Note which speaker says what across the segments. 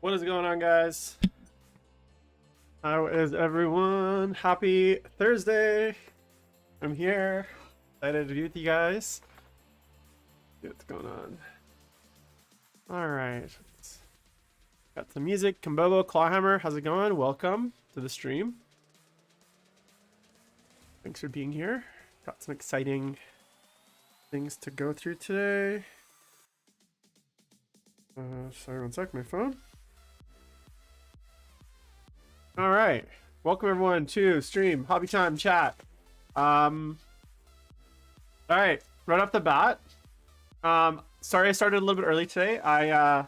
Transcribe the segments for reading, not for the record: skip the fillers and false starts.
Speaker 1: What is going on, guys? How is everyone? Happy Thursday. I'm here. Excited to be with you guys. See what's going on. Alright. Got some music. Kambobo, Clawhammer, how's it going? Welcome to the stream. Thanks for being here. Got some exciting things to go through today. Sorry, one sec, my phone. All right, welcome everyone to stream Hobby Time Chat. All right, right off the bat, sorry I started a little bit early today. I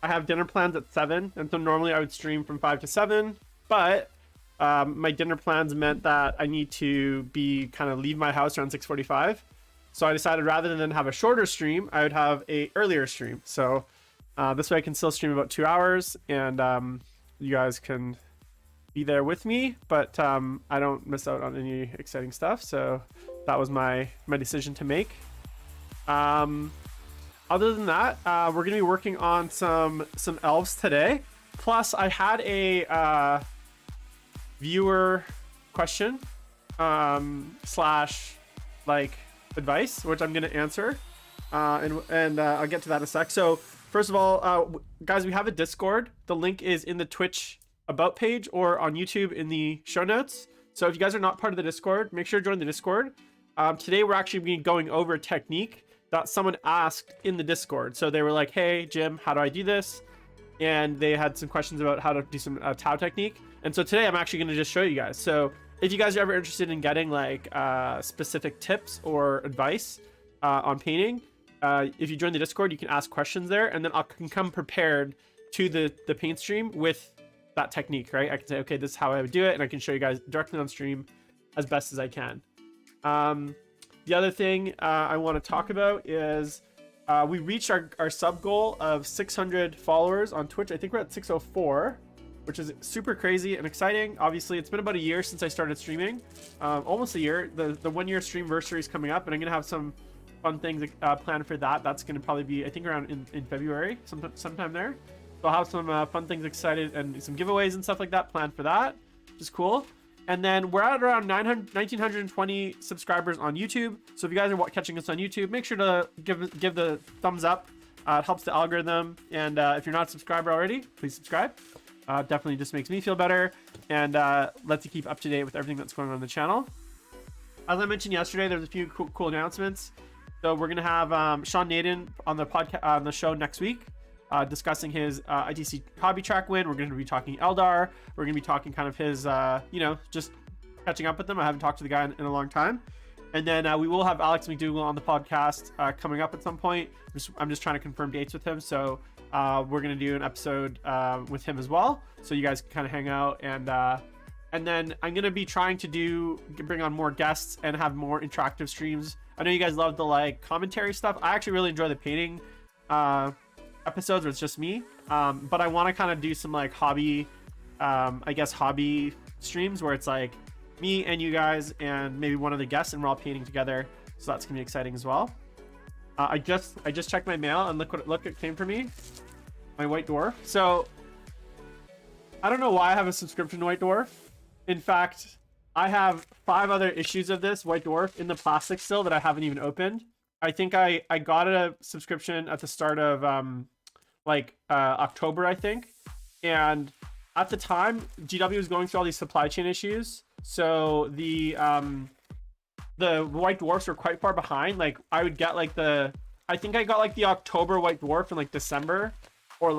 Speaker 1: have dinner plans at 7, and so normally I would stream from 5 to 7, but my dinner plans meant that I need to leave my house around 6:45. So I decided rather than have a shorter stream, I would have a earlier stream. So this way I can still stream about 2 hours, and you guys can be there with me, but I don't miss out on any exciting stuff. So that was my decision to make. Other than that, we're gonna be working on some elves today. Plus, I had a viewer question slash advice, which I'm gonna answer, and I'll get to that in a sec. So first of all, guys, we have a Discord. The link is in the Twitch about page or on YouTube in the show notes. So if you guys are not part of the Discord, make sure to join the Discord. Today we're actually going over a technique that someone asked in the Discord. So they were like, hey Jim, how do I do this? And they had some questions about how to do some Tau technique. And so today I'm actually going to just show you guys. So if you guys are ever interested in getting specific tips or advice on painting, if you join the Discord, you can ask questions there, and then I can come prepared to the paint stream with that technique, right? I can say, okay, this is how I would do it, and I can show you guys directly on stream as best as I can. The other thing I want to talk about is we reached our sub goal of 600 followers on Twitch. I think we're at 604, which is super crazy and exciting. Obviously, it's been about a year since I started streaming, almost a year. The 1 year stream anniversary is coming up, and I'm gonna have some fun things planned for that. That's gonna probably be, I think, around in February, sometime there. So I'll have some fun things excited and some giveaways and stuff like that planned for that, which is cool. And then we're at around 1,920 subscribers on YouTube. So if you guys are catching us on YouTube, make sure to give the thumbs up. It helps the algorithm. And if you're not a subscriber already, please subscribe. Definitely just makes me feel better and lets you keep up to date with everything that's going on the channel. As I mentioned yesterday, there's a few cool announcements. So we're gonna have Sean Naden on the podcast on the show next week, discussing his ITC hobby track win. We're going to be talking Eldar. We're going to be talking kind of his, just catching up with them. I haven't talked to the guy in a long time. And then we will have Alex McDougall on the podcast coming up at some point. I'm just trying to confirm dates with him. So we're going to do an episode with him as well, so you guys can kind of hang out. And then I'm going to be trying to bring on more guests and have more interactive streams. I know you guys love the commentary stuff. I actually really enjoy the painting episodes where it's just me, but I want to kind of do some hobby hobby streams where it's me and you guys and maybe one of the guests, and we're all painting together. So that's gonna be exciting as well. I just checked my mail, and look what came for me. My White Dwarf. So I don't know why I have a subscription to White Dwarf. In fact, I have 5 other issues of this White Dwarf in the plastic still that I haven't even opened. I think I got a subscription at the start of October, I think. And at the time, GW was going through all these supply chain issues. So the White Dwarfs were quite far behind. I would get I think I got the October White Dwarf in December, or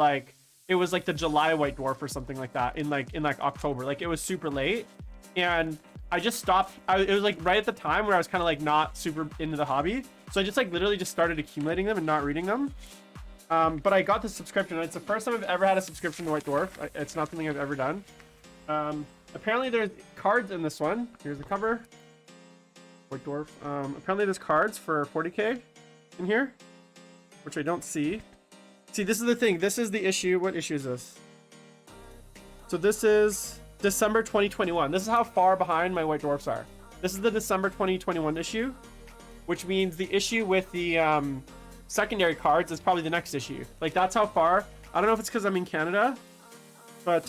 Speaker 1: it was the July White Dwarf or something like that in October. It was super late, and I just stopped. It was right at the time where I was kind of not super into the hobby. So I just literally just started accumulating them and not reading them. But I got the subscription. It's the first time I've ever had a subscription to White Dwarf. It's not something I've ever done. Apparently there's cards in this one. Here's the cover. White Dwarf. Apparently there's cards for 40k in here, which I don't see. See, this is the thing. This is the issue. What issue is this? So this is December 2021. This is how far behind my White Dwarfs are. This is the December 2021 issue, which means the issue with the secondary cards is probably the next issue. That's how far I don't know if it's because I'm in Canada, but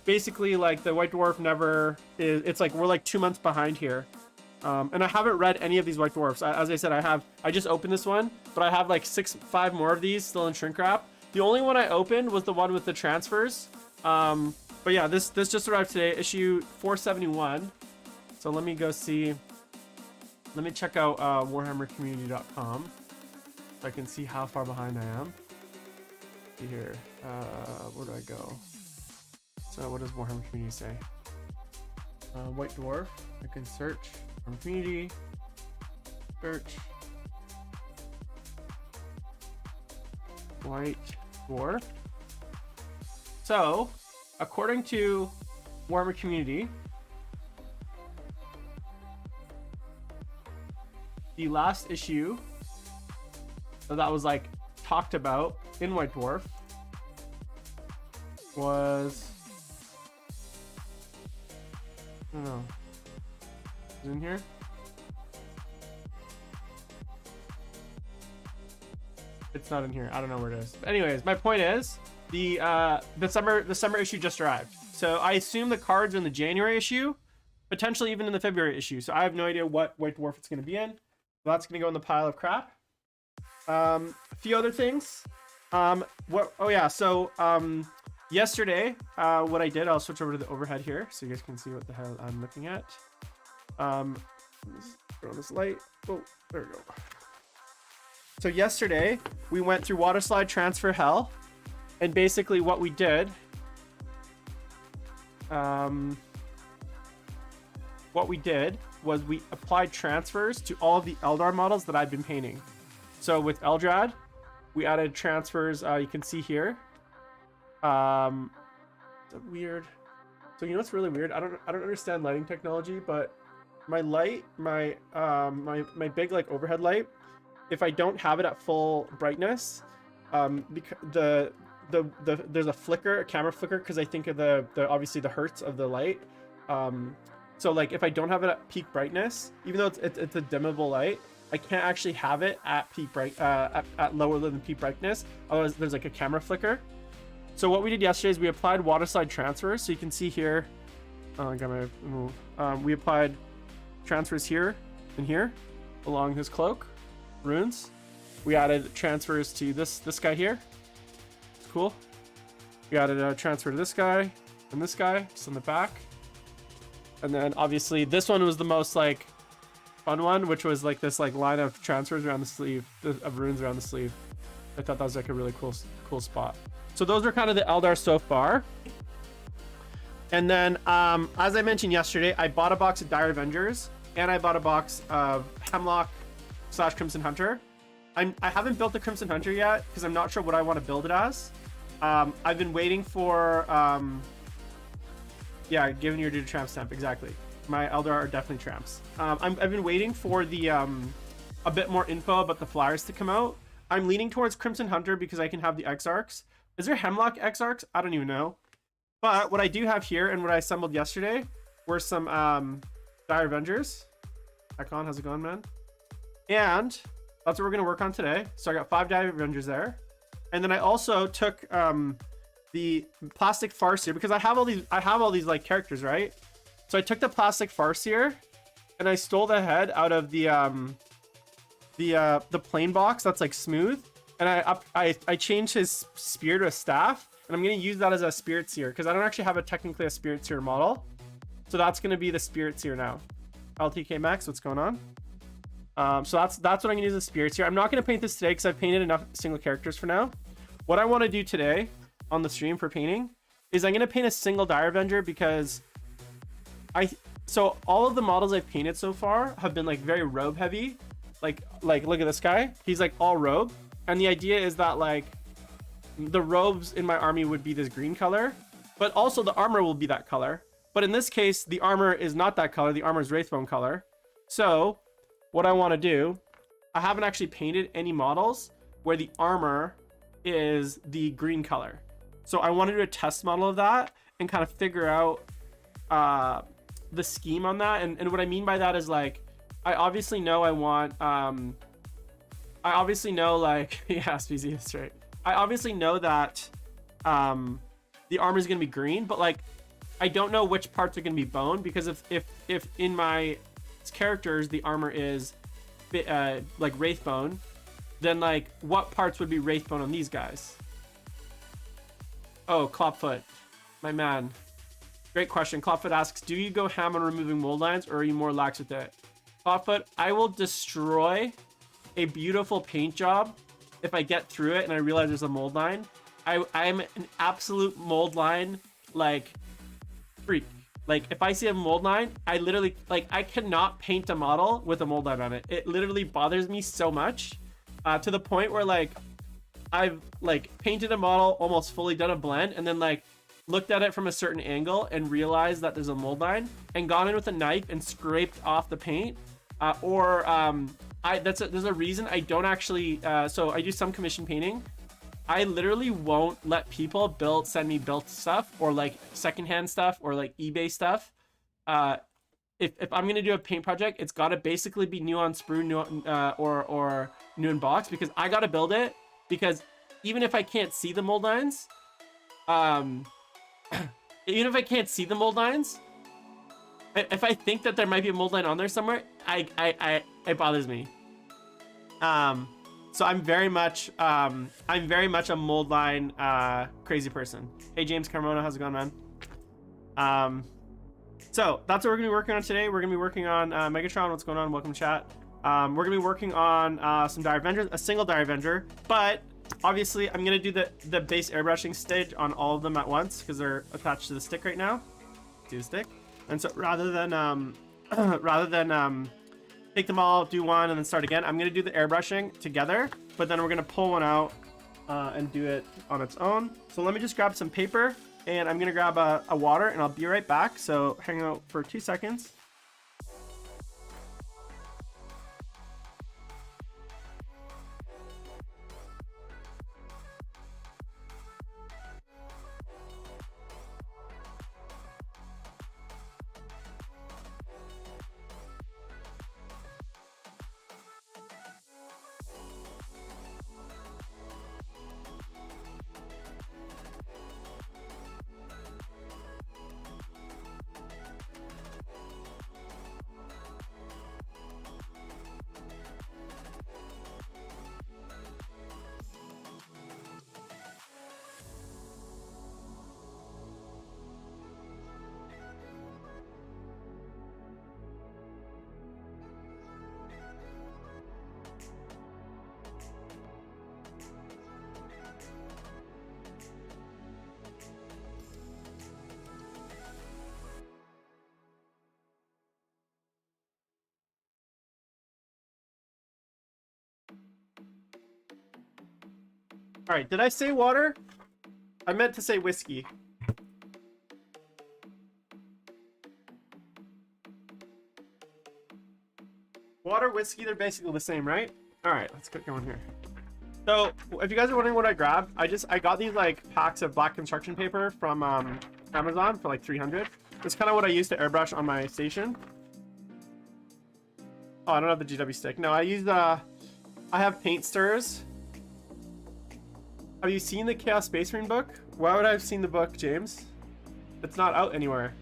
Speaker 1: basically like the White Dwarf never is. It's like we're like 2 months behind here. And I haven't read any of these White Dwarfs. As I said, I just opened this one, but I have like 5 more of these still in shrink wrap. The only one I opened was the one with the transfers. But yeah, this just arrived today, issue 471. So let me go see. Let me check out warhammercommunity.com so I can see how far behind I am. See here. Where do I go? So what does Warhammer Community say? White Dwarf. I can search from community. Search. White Dwarf. So, according to Warhammer Community, the last issue that was like talked about in White Dwarf was, I don't know, is it in here? It's not in here. I don't know where it is. But anyways, my point is the summer issue just arrived. So I assume the cards are in the January issue, potentially even in the February issue. So I have no idea what White Dwarf it's going to be in. So that's going to go in the pile of crap. A few other things. Yesterday, what I did, I'll switch over to the overhead here so you guys can see what the hell I'm looking at. Just throw this light. Oh, there we go. So yesterday, we went through Waterslide Transfer Hell, and basically what we did, was we applied transfers to all of the Eldar models that I've been painting. So with Eldrad, we added transfers. You can see here. It's weird. So you know what's really weird? I don't understand lighting technology, but my light, my big like overhead light, if I don't have it at full brightness, because there's a flicker, a camera flicker, because I think of the obviously the hertz of the light. So like if I don't have it at peak brightness, even though it's a dimmable light, I can't actually have it at peak at lower than peak brightness. Otherwise, there's like a camera flicker. So what we did yesterday is we applied Waterslide transfers. So you can see here, we applied transfers here and here along his cloak. Runes. We added transfers to this guy here. Cool. We added a transfer to this guy and this guy just on the back. And then obviously this one was the most like fun one, which was like this like line of transfers around the sleeve, of runes around the sleeve. I thought that was like a really cool spot. So those are kind of the Eldar so far. And then as I mentioned yesterday, I bought a box of Dire Avengers and I bought a box of Hemlock / Crimson Hunter. I haven't built the Crimson Hunter yet because I'm not sure what I want to build it as. I've been waiting for yeah, giving your due to tramp stamp, exactly. My Eldar are definitely tramps. I've been waiting for the a bit more info about the flyers to come out. I'm leaning towards Crimson Hunter because I can have the Exarchs. Is there Hemlock Exarchs? I don't even know. But what I do have here and what I assembled yesterday were some Dire Avengers. Icon, how's it going, man? And that's what we're going to work on today. So I got 5 Dire Avengers there. And then I also took the plastic Farseer because I have all these like characters, right? So I took the plastic Farseer and I stole the head out of the plain box that's like smooth, and I changed his spear to a staff, and I'm going to use that as a Spirit Seer because I don't actually have technically a Spirit Seer model. So that's going to be the Spirit Seer now. LTK Max, what's going on? So that's what I'm gonna use as Spirits here. I'm not gonna paint this today because I've painted enough single characters for now. What I want to do today on the stream for painting is I'm gonna paint a single Dire Avenger because so all of the models I've painted so far have been like very robe heavy. Like look at this guy. He's like all robe, and the idea is that like the robes in my army would be this green color, but also the armor will be that color. But in this case, the armor is not that color. The armor is Wraithbone color. So what I want to do, I haven't actually painted any models where the armor is the green color. So I want to do a test model of that and kind of figure out the scheme on that. And what I mean by that is like, I obviously know I want, I obviously know like, yeah, SPZ is straight. I obviously know that the armor is gonna be green, but like I don't know which parts are gonna be bone, because if in my characters the armor is like wraithbone, then like what parts would be wraithbone on these guys? Oh, Clawfoot, my man. Great question. Clawfoot asks, do you go ham on removing mold lines, or are you more lax with it? Clawfoot, I will destroy a beautiful paint job if I get through it and I realize there's a mold line. I'm an absolute mold line like freak. Like if I see a mold line, I literally, like, I cannot paint a model with a mold line on it. It literally bothers me so much, to the point where like I've like painted a model, almost fully done a blend, and then like looked at it from a certain angle and realized that there's a mold line, and gone in with a knife and scraped off the paint. There's a reason I don't actually, so I do some commission painting. I literally won't let people send me built stuff, or like secondhand stuff, or like eBay stuff. If I'm gonna do a paint project, it's gotta basically be new on sprue, or new in box, because I gotta build it. Because even if I can't see the mold lines, if I think that there might be a mold line on there somewhere, it bothers me. So I'm very much a mold line crazy person. Hey James Carmona, how's it going, man? So that's what we're gonna be working on today. We're gonna be working on Megatron. What's going on? Welcome chat. We're gonna be working on some Dire Avengers, a single Dire Avenger, but obviously I'm gonna do the base airbrushing stage on all of them at once because they're attached to the stick right now. Do the stick, and so rather than take them all, do one, and then start again, I'm gonna do the airbrushing together, but then we're gonna pull one out and do it on its own. So let me just grab some paper, and I'm gonna grab a water, and I'll be right back. So hang out for 2 seconds. All right, did I say water? I meant to say whiskey. Water, whiskey, they're basically the same, right? All right, let's get going here. So if you guys are wondering what I grabbed, I got these like packs of black construction paper from Amazon for like 300. That's kind of what I use to airbrush on my station. Oh, I don't have the GW stick. No, I have paint stirrers. Have you seen the Chaos Space Marine book? Why would I have seen the book, James? It's not out anywhere.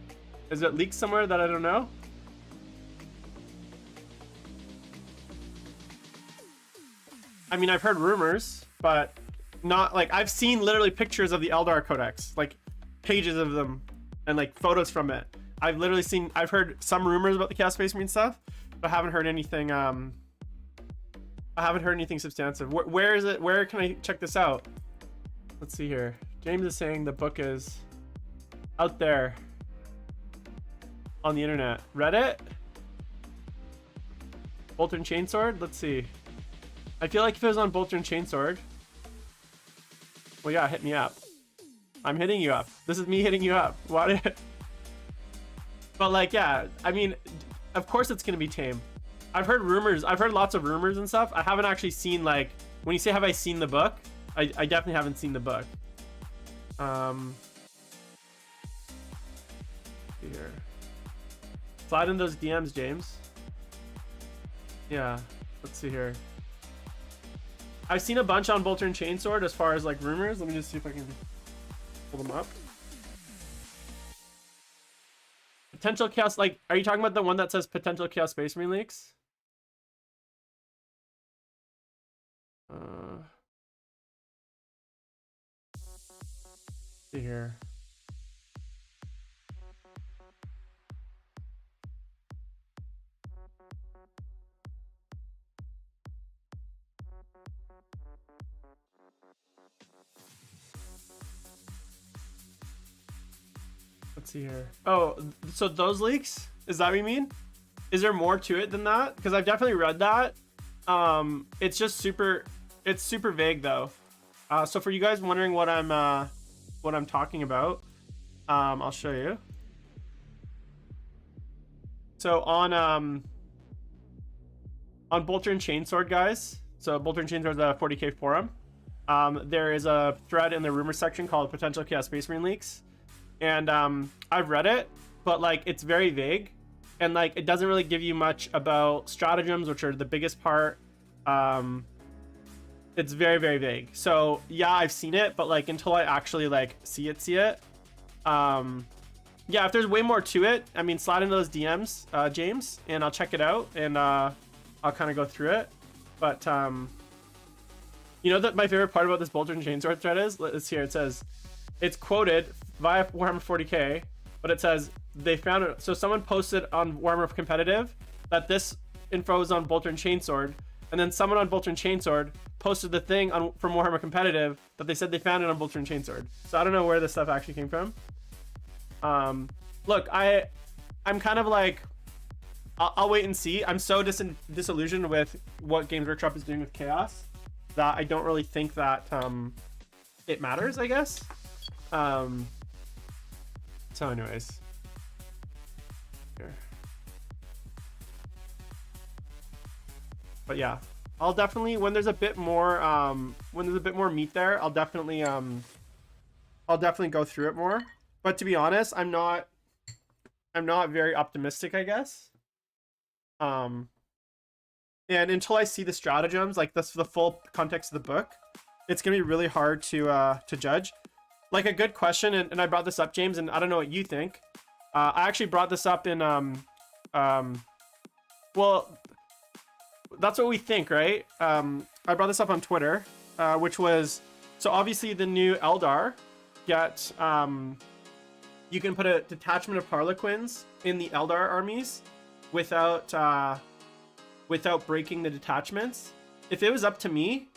Speaker 1: Is it leaked somewhere that I don't know? I mean, I've heard rumors, but not like, I've seen literally pictures of the Eldar Codex, like pages of them and like photos from it. I've heard some rumors about the Chaos Space Marine stuff, but I haven't heard anything substantive. Where is it? Where can I check this out? Let's see here. James is saying the book is out there on the internet. Reddit? Bolter and Chainsword? Let's see. I feel like if it was on Bolter and Chainsword, well, yeah, hit me up. I'm hitting you up. This is me hitting you up. What? But like, yeah, I mean, of course it's gonna be tame. I've heard rumors. I've heard lots of rumors and stuff. I haven't actually seen, like, when you say have I seen the book, I definitely haven't seen the book. Here. Slide in those DMs, James. Yeah, let's see here. I've seen a bunch on Bolter and Chainsword as far as like rumors. Let me just see if I can pull them up. Potential chaos, like, are you talking about the one that says potential chaos space marine leaks? See here. Let's see here. Oh, so those leaks? Is that what you mean? Is there more to it than that? Because I've definitely read that. It's just it's super vague though. So for you guys wondering what I'm talking about, I'll show you. So on Bolter and Chainsword, guys. So Bolter and Chainsword is a 40k forum. There is a thread in the rumor section called Potential Chaos Space Marine Leaks. And I've read it, but like it's very vague. And like it doesn't really give you much about stratagems, which are the biggest part. It's very, very vague. So yeah, I've seen it, but like until I actually like see it. Yeah, if there's way more to it, I mean, slide into those DMs, James, and I'll check it out and I'll kind of go through it. But you know that my favorite part about this Bolter and Chainsword thread is here. It says it's quoted via Warhammer 40k, but it says they found it. So someone posted on Warhammer Competitive that this info is on Bolter and Chainsword, and then someone on Bolter and Chainsword posted the thing from Warhammer Competitive that they said they found it on Bolter and Chainsword. So I don't know where this stuff actually came from. Look, I'm kind of like, I'll wait and see. I'm so disillusioned with what Games Workshop is doing with Chaos that I don't really think that it matters, I guess. So anyways, here. But yeah, I'll definitely, when there's a bit more meat there, I'll definitely go through it more. But to be honest, I'm not very optimistic, I guess. And until I see the stratagems, like that's the full context of the book, it's gonna be really hard to judge. Like a good question, and I brought this up, James, and I don't know what you think. I actually brought this up in well, that's what we think, right? I brought this up on Twitter, which was, so obviously the new Eldar get you can put a detachment of Harlequins in the Eldar armies without breaking the detachments. If it was up to me,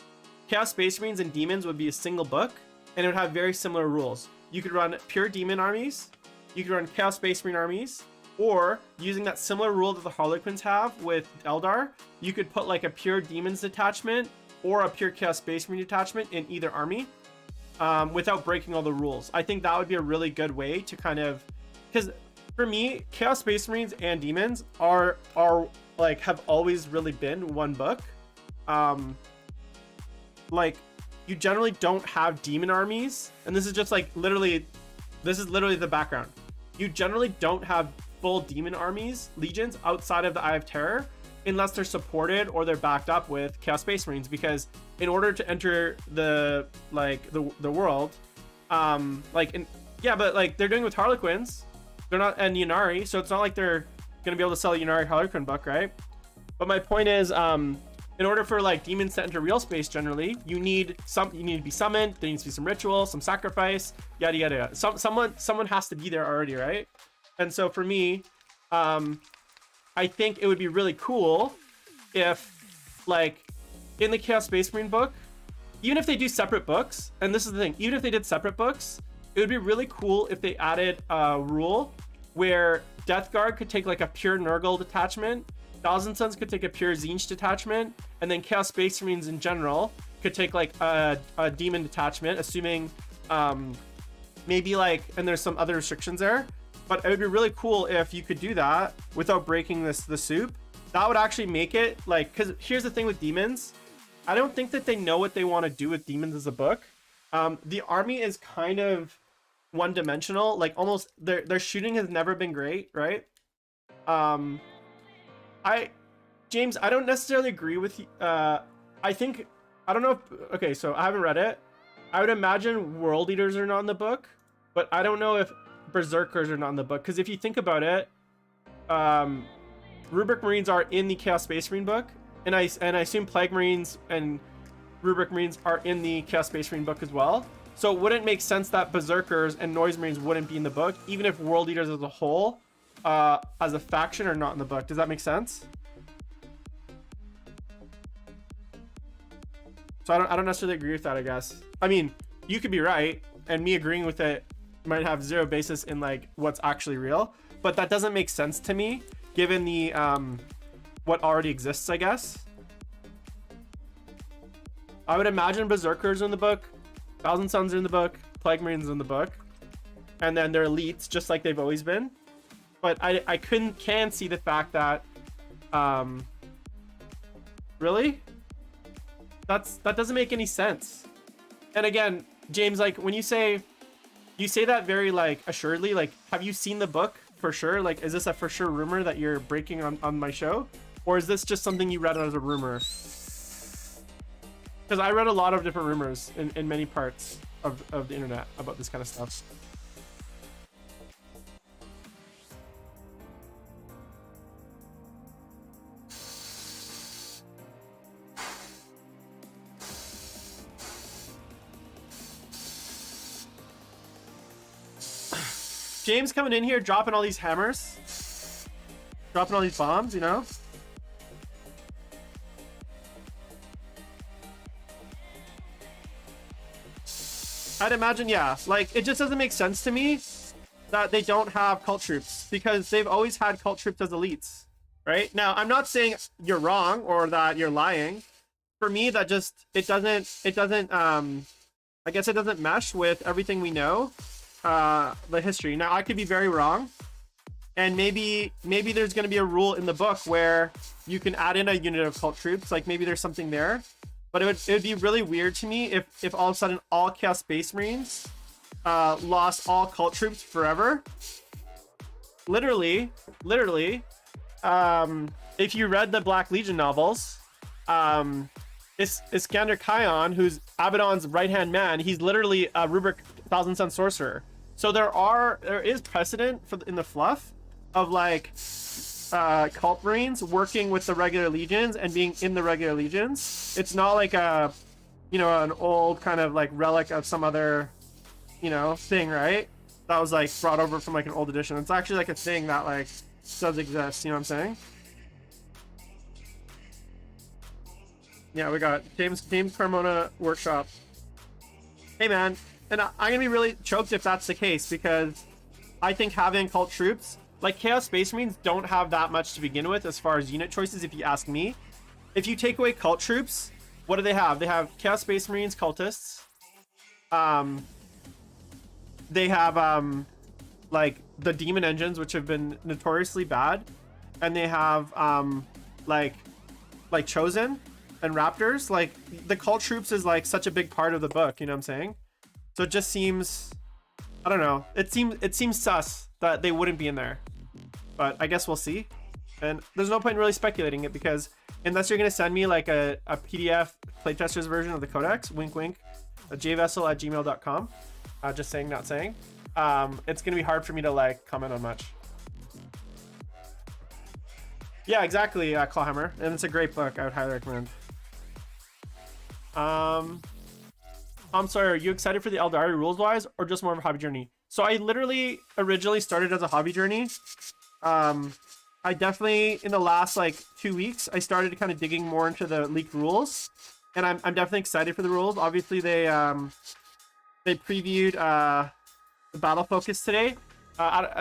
Speaker 1: Chaos Space Marines and Demons would be a single book, and it would have very similar rules. You could run pure Demon armies, you could run Chaos Space Marine armies, or using that similar rule that the Harlequins have with Eldar, you could put like a pure Demons detachment or a pure Chaos Space Marine detachment in either army. Without breaking all the rules. I think that would be a really good way to kind of, because for me, Chaos Space Marines and Demons are like have always really been one book. Like you generally don't have demon armies, and this is just like literally the background. You generally don't have full demon armies, legions outside of the Eye of Terror, unless they're supported or they're backed up with Chaos Space Marines, because in order to enter the world, but like they're doing with Harlequins, they're not, and Yunari, so it's not like they're gonna be able to sell a Yunari Harlequin book, right? But my point is, in order for like demons to enter real space, generally you need to be summoned, there needs to be some ritual, some sacrifice, yada yada yada. Someone has to be there already, right? And so for me, I think it would be really cool if, like, in the Chaos Space Marine book, even if they do separate books, and this is the thing, even if they did separate books, it would be really cool if they added a rule where Death Guard could take like a pure Nurgle detachment, Thousand Sons could take a pure Tzeentch detachment, and then Chaos Space Marines in general could take like a Demon detachment, assuming maybe like, and there's some other restrictions there. But it would be really cool if you could do that without breaking the soup. That would actually make it like, because here's the thing with Demons, I don't think that they know what they want to do with Demons as a book. The army is kind of one-dimensional, like almost their shooting has never been great, right? James, I don't necessarily agree with you. I think I don't know if, okay, so I haven't read it. I would imagine World Eaters are not in the book, but I don't know if Berserkers are not in the book. Because if you think about it, Rubric Marines are in the Chaos Space Marine book, and I assume Plague Marines and Rubric Marines are in the Chaos Space Marine book as well. So it wouldn't make sense that Berserkers and Noise Marines wouldn't be in the book, even if World Eaters as a whole, as a faction, are not in the book. Does that make sense? So I don't necessarily agree with that, I guess. I mean, you could be right, and me agreeing with it might have zero basis in like what's actually real, but that doesn't make sense to me given the what already exists, I guess. I would imagine Berserkers are in the book, Thousand Suns are in the book, Plague Marines are in the book, and then they're elites just like they've always been. But I can see the fact that really, that doesn't make any sense. And again, James, like when you say that very like assuredly, like have you seen the book for sure? Like is this a for sure rumor that you're breaking on my show, or is this just something you read as a rumor? Because I read a lot of different rumors in many parts of the internet about this kind of stuff. James coming in here, dropping all these hammers, dropping all these bombs, you know? I'd imagine, yeah. Like, it just doesn't make sense to me that they don't have cult troops, because they've always had cult troops as elites, right? Now, I'm not saying you're wrong or that you're lying. For me, that just, it doesn't, I guess it doesn't mesh with everything we know. The history. Now I could be very wrong, and maybe there's going to be a rule in the book where you can add in a unit of cult troops, like maybe there's something there, but it would be really weird to me if all of a sudden all Chaos Space Marines lost all cult troops forever. Literally, if you read the Black Legion novels, Iskander Khayan, who's Abaddon's right-hand man, he's literally a Rubric Thousand Sun sorcerer. So there is precedent in the fluff of like cult marines working with the regular legions and being in the regular legions. It's not like a, you know, an old kind of like relic of some other, you know, thing, right? That was like brought over from like an old edition. It's actually like a thing that like does exist. You know what I'm saying? Yeah, we got James Carmona Workshop. Hey man, and I'm gonna be really choked if that's the case, because I think having cult troops, like Chaos Space Marines, don't have that much to begin with as far as unit choices, if you ask me. If you take away cult troops, what do they have? They have Chaos Space Marines cultists. They have like the demon engines, which have been notoriously bad, and they have like Chosen and Raptors. Like the cult troops is like such a big part of the book, you know what I'm saying? So it just seems, I don't know, it seems sus that they wouldn't be in there, but I guess we'll see. And there's no point in really speculating it, because unless you're going to send me like a PDF playtester's version of the codex, wink wink, jvessel@gmail.com, just saying, not saying, it's going to be hard for me to like comment on much. Yeah, exactly, Clawhammer, and it's a great book. I would highly recommend. I'm sorry, are you excited for the Eldari rules wise, or just more of a hobby journey? So I literally originally started as a hobby journey. I definitely, in the last like 2 weeks, I started kind of digging more into the leaked rules, and I'm definitely excited for the rules. Obviously they previewed the battle focus today.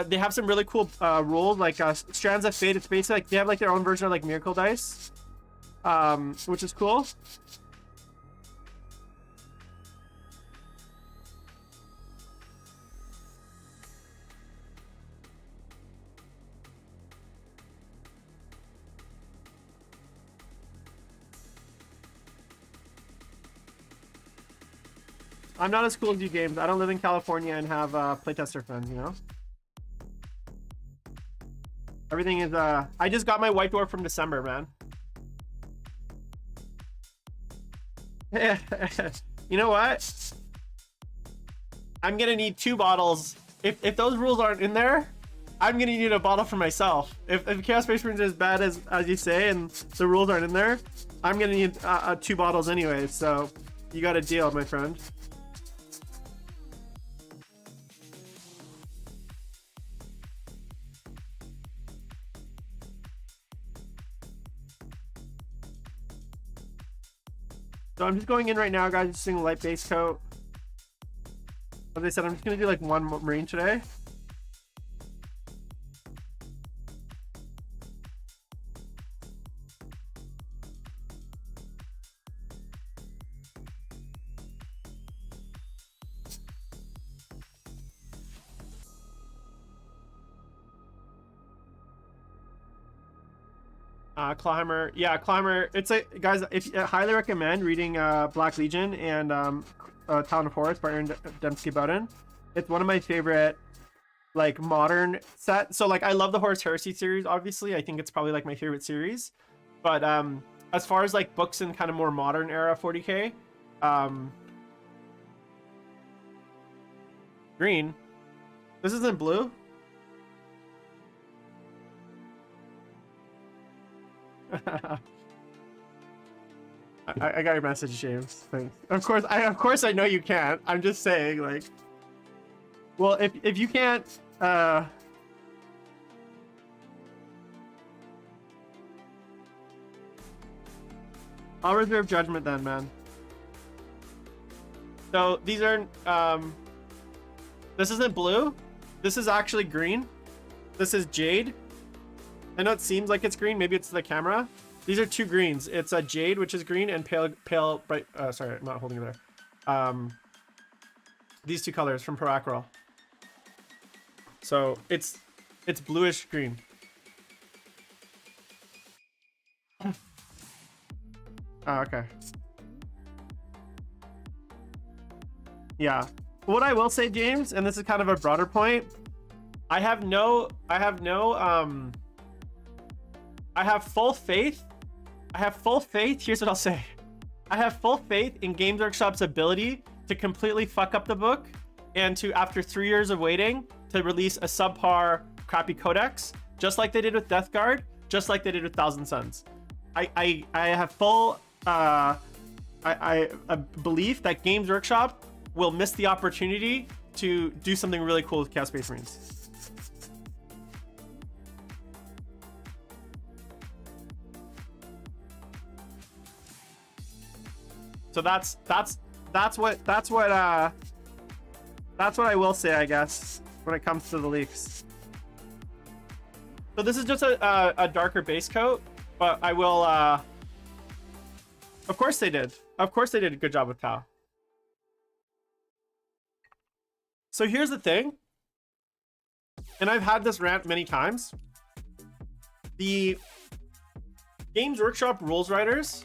Speaker 1: They have some really cool rules, like Strands of Fate. It's basically like they have like their own version of like Miracle Dice, which is cool. I'm not as cool as you, James. I don't live in California and have playtester friends, you know? Everything is, I just got my white dwarf from December, man. You know what? I'm gonna need 2 bottles. If those rules aren't in there, I'm gonna need a bottle for myself. If Chaos Space Marines are as bad as you say and the rules aren't in there, I'm gonna need 2 bottles anyway. So you got a deal, my friend. So I'm just going in right now, guys, just doing a light base coat. As I said, I'm just gonna do like 1 Marine today. Climber, yeah, Climber. It's a guys. If I highly recommend reading Black Legion and Town of Horus by Aaron Dembski Bowden. It's one of my favorite like modern set. So like I love the Horus Heresy series. Obviously, I think it's probably like my favorite series. But as far as like books in kind of more modern era 40k, green. This isn't blue. I got your message, James. Thanks. Of course I know you can't. I'm just saying, like, well, if you can't, I'll reserve judgment then, man. So these are, this isn't blue. This is actually green. This is jade. I know it seems like it's green. Maybe it's the camera. These are 2 greens. It's a jade, which is green, and pale bright. Sorry, I'm not holding it there. These 2 colors from Paracral. So it's bluish green. Oh, okay. Yeah. What I will say, James, and this is kind of a broader point. I have full faith. Here's what I'll say. I have full faith in Games Workshop's ability to completely fuck up the book and to, after 3 years of waiting, to release a subpar crappy codex, just like they did with Death Guard, just like they did with Thousand Suns. I have full a belief that Games Workshop will miss the opportunity to do something really cool with Chaos Space Marines. So that's what I will say, I guess, when it comes to the leaks. So this is just a darker base coat, but I will of course they did. Of course they did a good job with Tau. So here's the thing, and I've had this rant many times. The Games Workshop rules writers,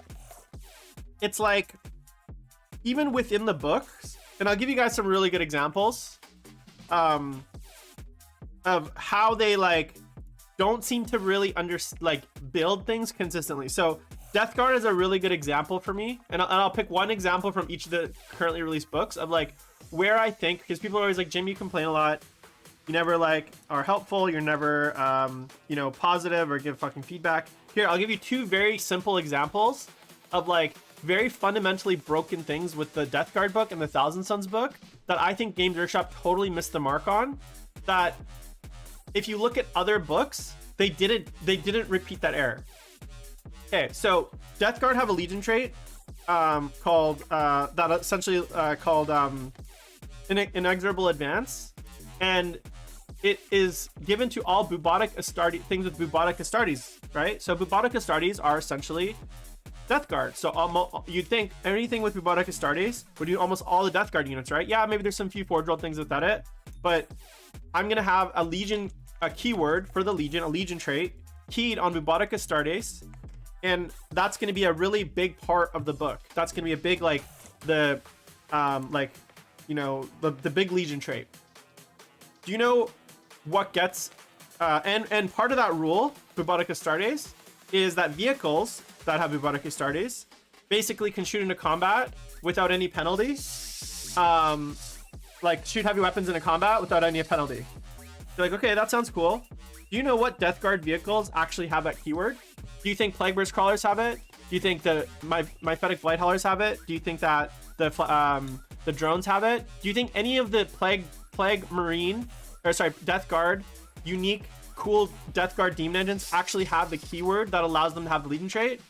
Speaker 1: it's like, even within the books, and I'll give you guys some really good examples of how they like don't seem to really build things consistently. So Death Guard is a really good example for me, and I'll pick one example from each of the currently released books of like where I think, because people are always like, Jim, you complain a lot, you never like are helpful, you're never you know, positive or give fucking feedback. Here, I'll give you 2 very simple examples of like very fundamentally broken things with the Death Guard book and the Thousand Suns book that I think Games Workshop totally missed the mark on. That if you look at other books, they didn't repeat that error. Okay, so Death Guard have a Legion trait called that essentially called Inexorable Advance, and it is given to all Bubotic Astartes, things with Bubotic Astartes, right? So Bubotic Astartes are essentially Death Guard. So you'd think anything with Bubotic Astartes would do almost all the Death Guard units, right? Yeah, maybe there's some few Forge World things without it, but I'm gonna have a Legion, a keyword for the Legion, a Legion trait keyed on Bubotic Astartes, and that's gonna be a really big part of the book. That's gonna be a big like the you know, the big Legion trait. Do you know what gets and part of that rule, Bubotic Astartes, is that vehicles that have Bubotic Astartes basically can shoot into combat without any penalty. Like shoot heavy weapons into combat without any penalty. You're like, okay, that sounds cool. Do you know what Death Guard vehicles actually have that keyword? Do you think Plague Burst Crawlers have it? Do you think the Myphetic Blight Haulers have it? Do you think that the drones have it? Do you think any of the Death Guard unique cool Death Guard demon engines actually have the keyword that allows them to have the Legion trait?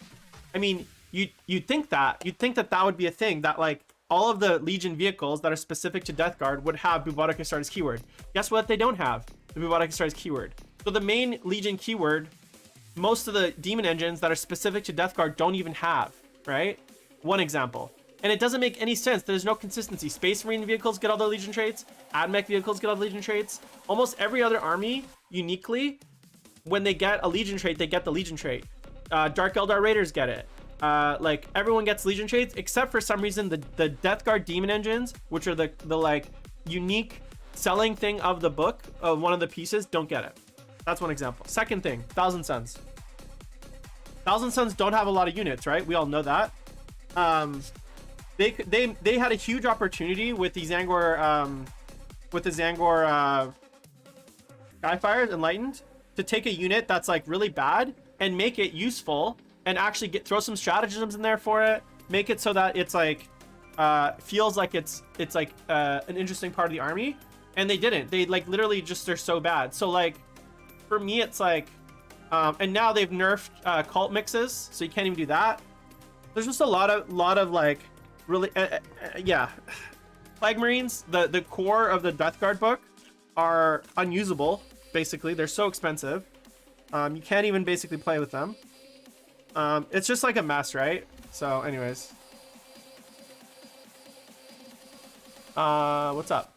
Speaker 1: I mean, you'd think that that would be a thing, that like all of the Legion vehicles that are specific to Death Guard would have Bubonic Astartes keyword. Guess what? They don't have the Bubonic Astartes keyword. So the main Legion keyword, most of the demon engines that are specific to Death Guard don't even have, right? One example. And it doesn't make any sense. There's no consistency. Space Marine vehicles get all the Legion traits. AdMech vehicles get all the Legion traits. Almost every other army, uniquely, when they get a Legion trait, they get the Legion trait. Dark Eldar Raiders get it. Like everyone gets Legion traits, except for some reason the Death Guard demon engines, which are the like unique selling thing of the book, of one of the pieces, don't get it. That's one example. Second thing, Thousand Suns. Thousand Suns don't have a lot of units, right? We all know that. They had a huge opportunity with the Zangor Skyfires Enlightened to take a unit that's like really bad and make it useful, and actually throw some stratagems in there for it, make it so that it's like feels like it's like an interesting part of the army. And they didn't. They like literally just, they're so bad. So like for me it's like and now they've nerfed cult mixes, so you can't even do that. There's just a lot of like really yeah, Plague Marines, the core of the Death Guard book, are unusable. Basically they're so expensive, you can't even basically play with them. It's just like a mess, right? So anyways, what's up?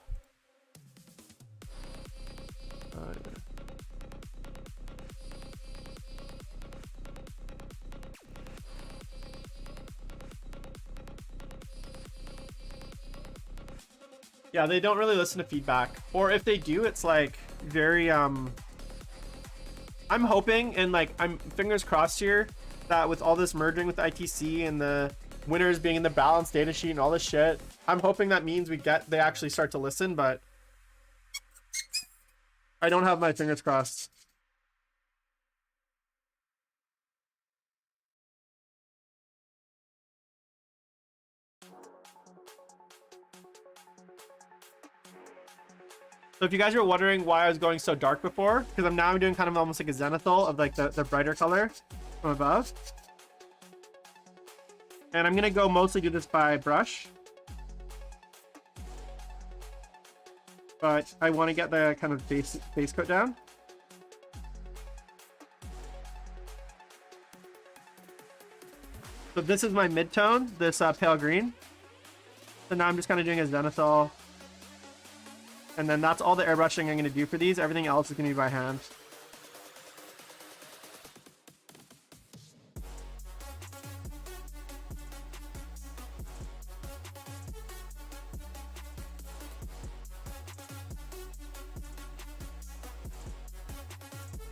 Speaker 1: Yeah, they don't really listen to feedback, or if they do, it's like very I'm hoping, and like I'm fingers crossed here, that with all this merging with ITC and the winners being in the balanced data sheet and all this shit, I'm hoping that means they actually start to listen, but I don't have my fingers crossed. So if you guys were wondering why I was going so dark before, because I'm doing kind of almost like a zenithal of like the brighter color from above. And I'm gonna go mostly do this by brush, but I want to get the kind of base coat down. So this is my mid-tone, this pale green. So now I'm just kind of doing a zenithal. And then that's all the airbrushing I'm going to do for these. Everything else is going to be by hand.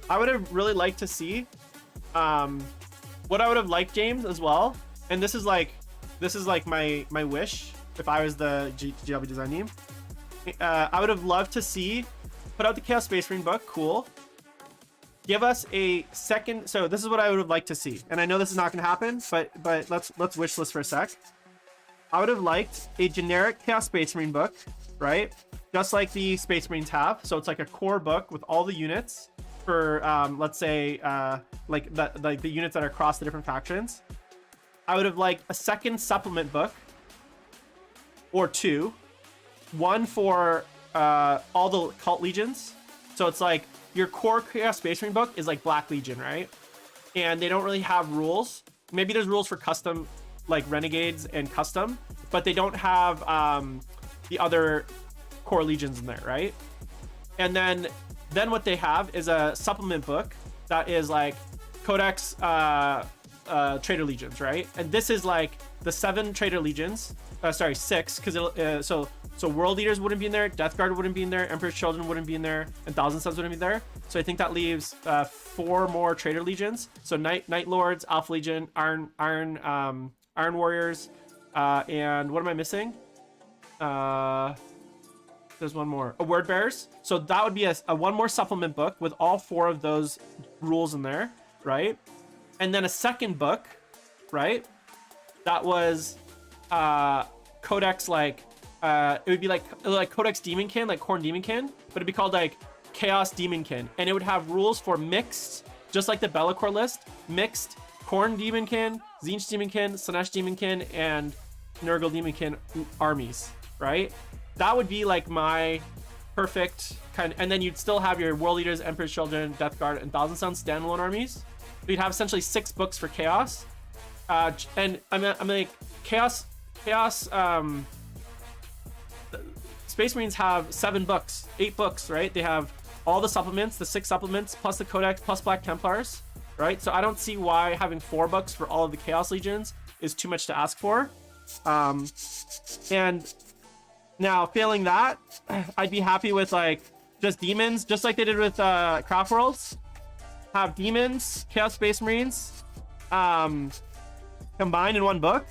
Speaker 1: I would have really liked to see what I would have liked, James, as well. And this is like my wish if I was the GW design team. I would have loved to see, put out the Chaos Space Marine book, cool. Give us a second, so this is what I would have liked to see. And I know this is not gonna happen, but let's wish list for a sec. I would have liked a generic Chaos Space Marine book, right? Just like the Space Marines have. So it's like a core book with all the units for let's say like the units that are across the different factions. I would have liked a second supplement book or two. One for all the cult legions. So it's like your core Chaos Space Marine book is like Black Legion, right? And they don't really have rules. Maybe there's rules for custom, like Renegades and custom, but they don't have the other core legions in there, right? And then what they have is a supplement book that is like Codex Traitor Legions, right? And this is like the 7 Traitor Legions. Sorry, 6, because so World Eaters wouldn't be in there, Death Guard wouldn't be in there, Emperor's Children wouldn't be in there, and Thousand Suns wouldn't be there. So I think that leaves 4 more Traitor Legions. So Night Lords, Alpha Legion, Iron Iron Warriors, and what am I missing? There's one more. A Word Bearers. So that would be a one more supplement book with all 4 of those rules in there, right? And then a second book, right? That was Codex, like it would be like Codex Demonkin, like Corn Demonkin, but it'd be called like Chaos Demonkin, and it would have rules for mixed, just like the Be'lakor list, mixed Corn Demonkin, Tzeentch Demonkin, Slaanesh Demonkin, and Nurgle Demonkin armies, right? That would be like my perfect kind of, and then you'd still have your World Eaters, Emperor's Children, Death Guard, and Thousand Sons standalone armies. So you'd have essentially 6 books for Chaos. And I'm like Chaos, Space Marines have 7 books, 8 books, right? They have all the supplements, the 6 supplements, plus the Codex, plus Black Templars, right? So I don't see why having 4 books for all of the Chaos Legions is too much to ask for. And now, failing that, I'd be happy with like just demons, just like they did with Craft Worlds. Have demons, Chaos Space Marines, combined in one book.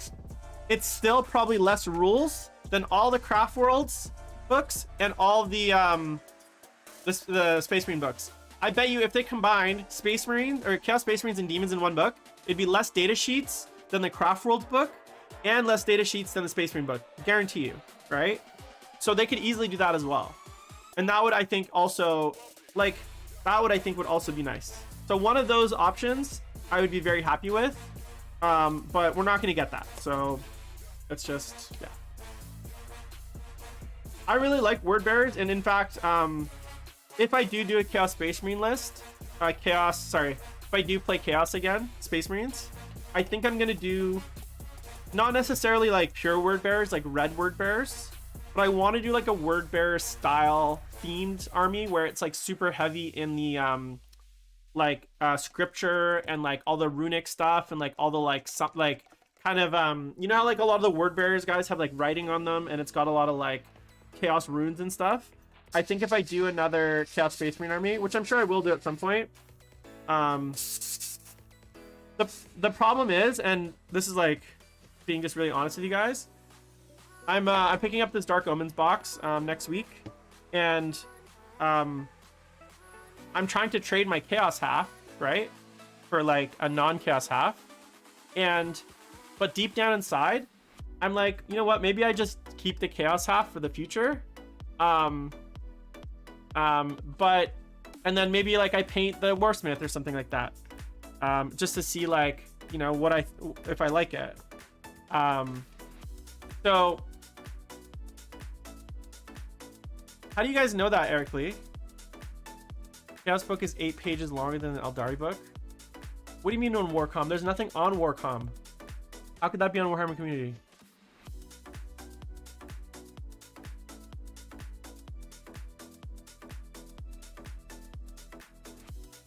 Speaker 1: It's still probably less rules than all the Craft Worlds books and all the Space Marine books. I bet you if they combined Space Marine or Chaos Space Marines and demons in one book, it'd be less data sheets than the Craft Worlds book and less data sheets than the Space Marine book. Guarantee you, right? So they could easily do that as well. And that would, I think, also, like, that would, I think, would also be nice. So one of those options I would be very happy with, but we're not going to get that. So it's just, yeah. I really like Word Bearers, and in fact, if I do a Chaos Space Marine list, if I do play Chaos again, Space Marines, I think I'm going to do not necessarily like pure Word Bearers, like red Word Bearers, but I want to do like a Word Bearer style themed army where it's like super heavy in the scripture and like all the runic stuff and like all the like kind of you know how like a lot of the Word Bearers guys have like writing on them and it's got a lot of like chaos runes and stuff. I think if I do another Chaos Space Marine army, which I'm sure I will do at some point, the problem is, and this is like being just really honest with you guys, I'm picking up this Dark Omens box next week, and I'm trying to trade my Chaos half, right, for like a non-Chaos half, but deep down inside, I'm like, you know what? Maybe I just keep the Chaos half for the future, and then maybe like I paint the Warsmith or something like that, just to see like, you know, if I like it. So how do you guys know that, Eric Lee? Chaos book is 8 pages longer than the Eldari book. What do you mean on Warcom? There's nothing on Warcom. How could that be on Warhammer Community?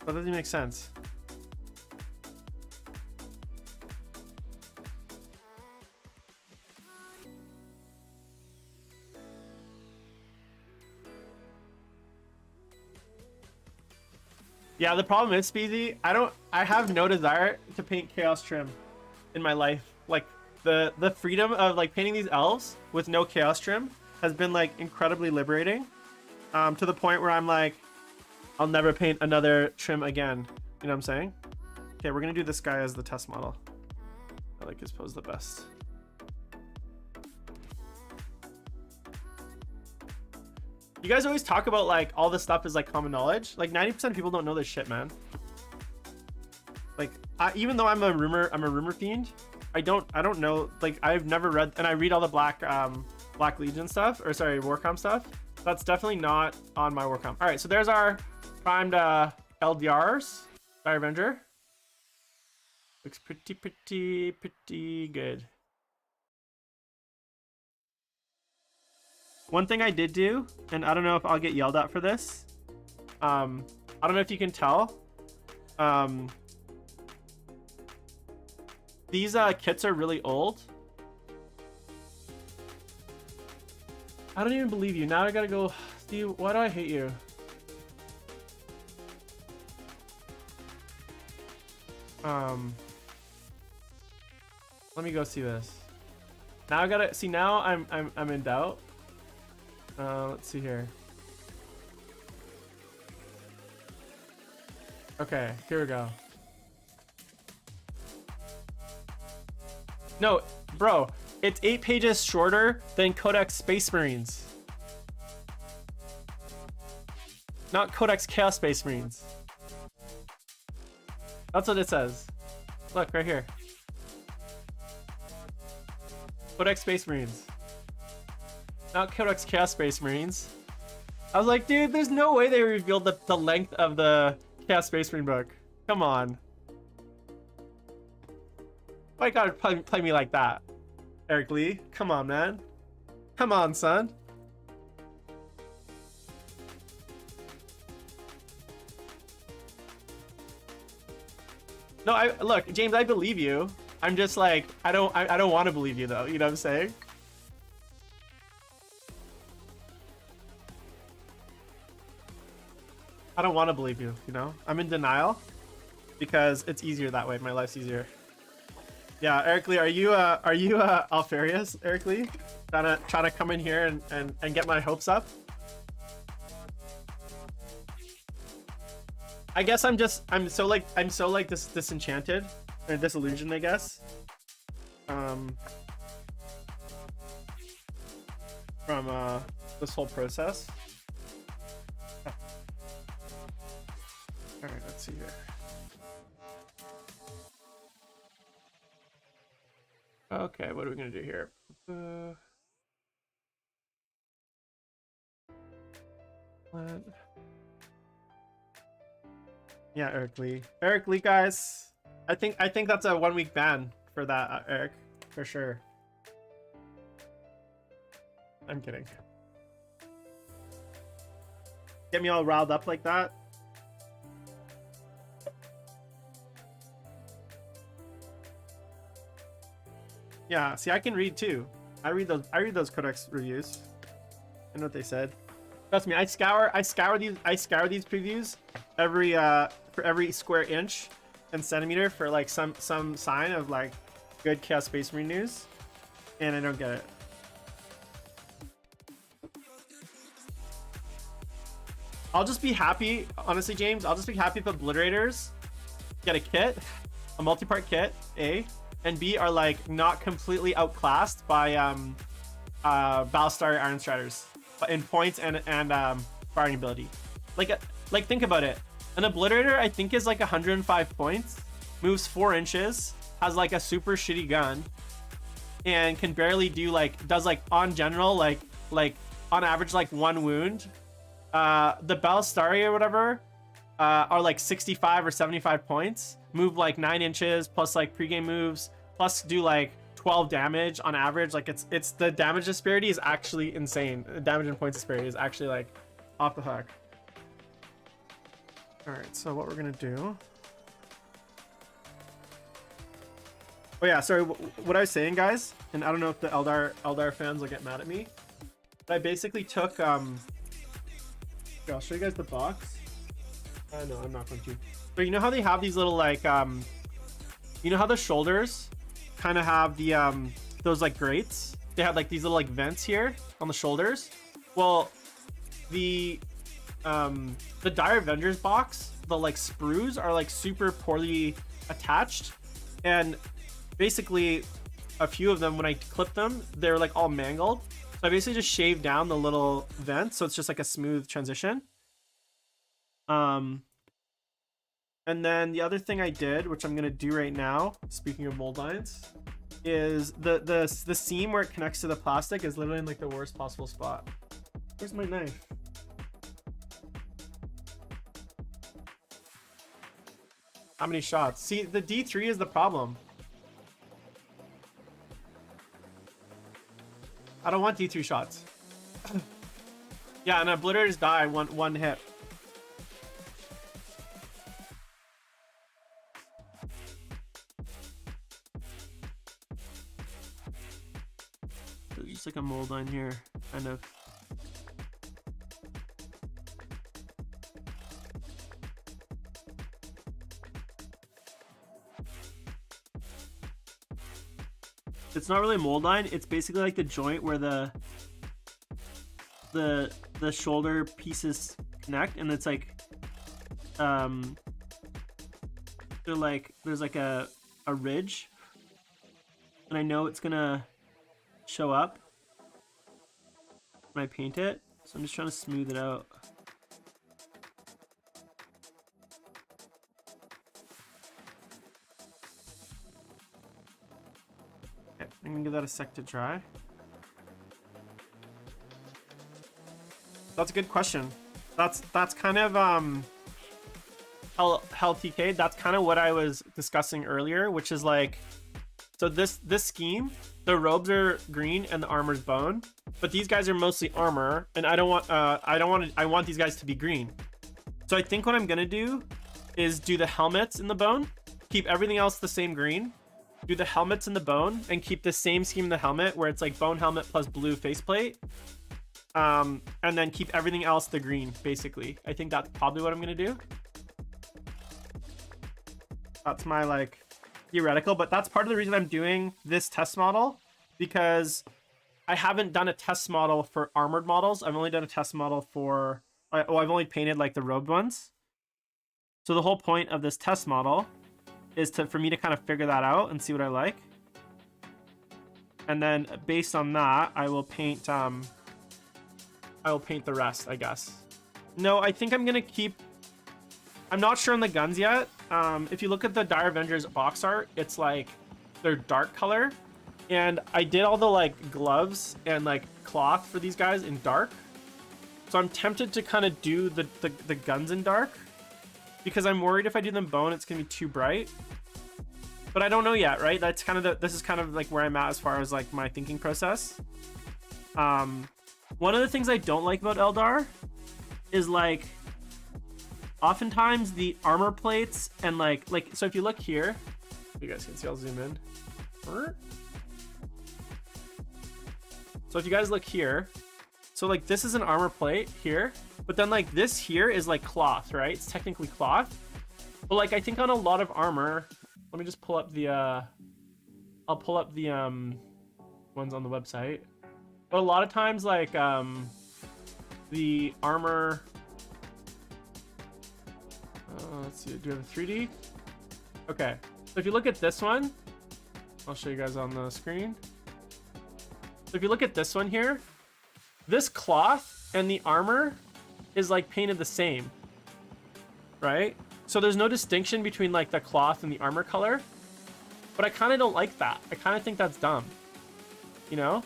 Speaker 1: That doesn't make sense. Yeah, the problem is, Speezy, I have no desire to paint Chaos Trim in my life. Like the freedom of like painting these elves with no Chaos Trim has been like incredibly liberating, to the point where I'm like, I'll never paint another trim again. You know what I'm saying? Okay, we're gonna do this guy as the test model. I like his pose the best. You guys always talk about like all this stuff is like common knowledge. Like 90% of people don't know this shit, man. Like even though I'm a rumor fiend, I don't know. Like I've never read, and I read all the Black Legion stuff, or sorry, Warcom stuff. That's definitely not on my Warcom. All right, so there's our primed LDRs by Avenger. Looks pretty good. One thing I did do, and I don't know if I'll get yelled at for this. I don't know if you can tell. These kits are really old. I don't even believe you. Now I gotta go. Steve, why do I hate you? Let me go see this. Now I gotta see. Now I'm in doubt. Let's see here. Okay, here we go. No, bro, it's 8 pages shorter than Codex Space Marines. Not Codex Chaos Space Marines. That's what it says. Look, right here. Codex Space Marines. Not Codex Chaos Space Marines. I was like, dude, there's no way they revealed the length of the Chaos Space Marine book. Come on. Why you gotta play me like that? Eric Lee, come on, man. Come on, son. No, look, James, I believe you. I'm just like, I don't want to believe you though. You know what I'm saying? I don't want to believe you. You know, I'm in denial because it's easier that way. My life's easier. Yeah, Eric Lee, are you Alfarius, Eric Lee? Trying to come in here and get my hopes up? I guess I'm so like disenchanted or disillusioned, I guess. From this whole process. All right, let's see here. Okay, what are we gonna do here? Yeah, Eric Lee. Eric Lee, guys. I think that's a 1-week ban for that, Eric, for sure. I'm kidding. Get me all riled up like that. Yeah, see, I can read too. I read those Codex reviews. I know what they said. Trust me, I scour these previews every for every square inch and centimeter for like some sign of like good Chaos Space Marine news, and I don't get it. I'll just be happy, honestly, James. I'll just be happy if Obliterators get a kit, a multi-part kit, A, and B are like not completely outclassed by Battlestar Iron Striders in points and firing ability. Like think about it. An Obliterator I think is like 105 points, moves 4 inches, has like a super shitty gun, and can barely do does on general like on average like 1 wound. The Ballistari or whatever are like 65 or 75 points, move like 9 inches plus like pregame moves, plus do like 12 damage on average. Like it's the damage disparity is actually insane. The damage and points disparity is actually like off the hook. All right, so what we're gonna do. Oh yeah, sorry. What I was saying, guys, and I don't know if the Eldar fans will get mad at me, but I basically took here, I'll show you guys the box. No, I'm not going to. But you know how they have these little like you know how the shoulders kind of have the those like grates? They have like these little like vents here on the shoulders. Well, the Dire Avengers box, the like sprues are like super poorly attached, and basically a few of them, when I clip them, they're like all mangled. So I basically just shaved down the little vent, so it's just like a smooth transition. And then the other thing I did, which I'm gonna do right now, speaking of mold lines, is the seam where it connects to the plastic is literally in like the worst possible spot. Where's my knife? How many shots? See, the D3 is the problem. I don't want D3 shots. Yeah, and Obliterators die one hit. There's just like a mold line here, kind of. it's not really a mold line. It's basically like the joint where the shoulder pieces connect, and it's like there's like a ridge, and I know it's gonna show up when I paint it, so I'm just trying to smooth it out. Okay, I'm gonna give that a sec to dry. That's a good question. That's kind of TK. That's kind of what I was discussing earlier, which is like, so this scheme, the robes are green and the armor's bone, but these guys are mostly armor, and I want these guys to be green. So I think what I'm gonna do is do the helmets in the bone, keep everything else the same green, do the helmets in the bone, and keep the same scheme in the helmet where it's like bone helmet plus blue faceplate. And then keep everything else the green, basically. I think that's probably what I'm gonna do. That's my like theoretical, but that's part of the reason I'm doing this test model, because I haven't done a test model for armored models. I've only done a test model for, I've only painted like the robed ones. So the whole point of this test model is for me to kind of figure that out and see what I like. And then based on that, I will paint the rest, I guess. No, I think I'm gonna keep, I'm not sure on the guns yet. If you look at the Dire Avengers box art, it's like they're dark color, and I did all the like gloves and like cloth for these guys in dark. So I'm tempted to kind of do the guns in dark, because I'm worried if I do them bone, it's gonna be too bright. But I don't know yet, right? That's kind of this is kind of like where I'm at as far as like my thinking process. One of the things I don't like about Eldar is like oftentimes the armor plates and like so if you look here, you guys can see, I'll zoom in. So if you guys look here, so like this is an armor plate here, but then like this here is like cloth, right? It's technically cloth. But like I think on a lot of armor, let me just pull up the I'll pull up the ones on the website. But a lot of times, like, the armor... let's see, do we have a 3D? Okay, so if you look at this one, I'll show you guys on the screen. So if you look at this one here, this cloth and the armor is, like, painted the same, right? So there's no distinction between, like, the cloth and the armor color. But I kind of don't like that. I kind of think that's dumb, you know?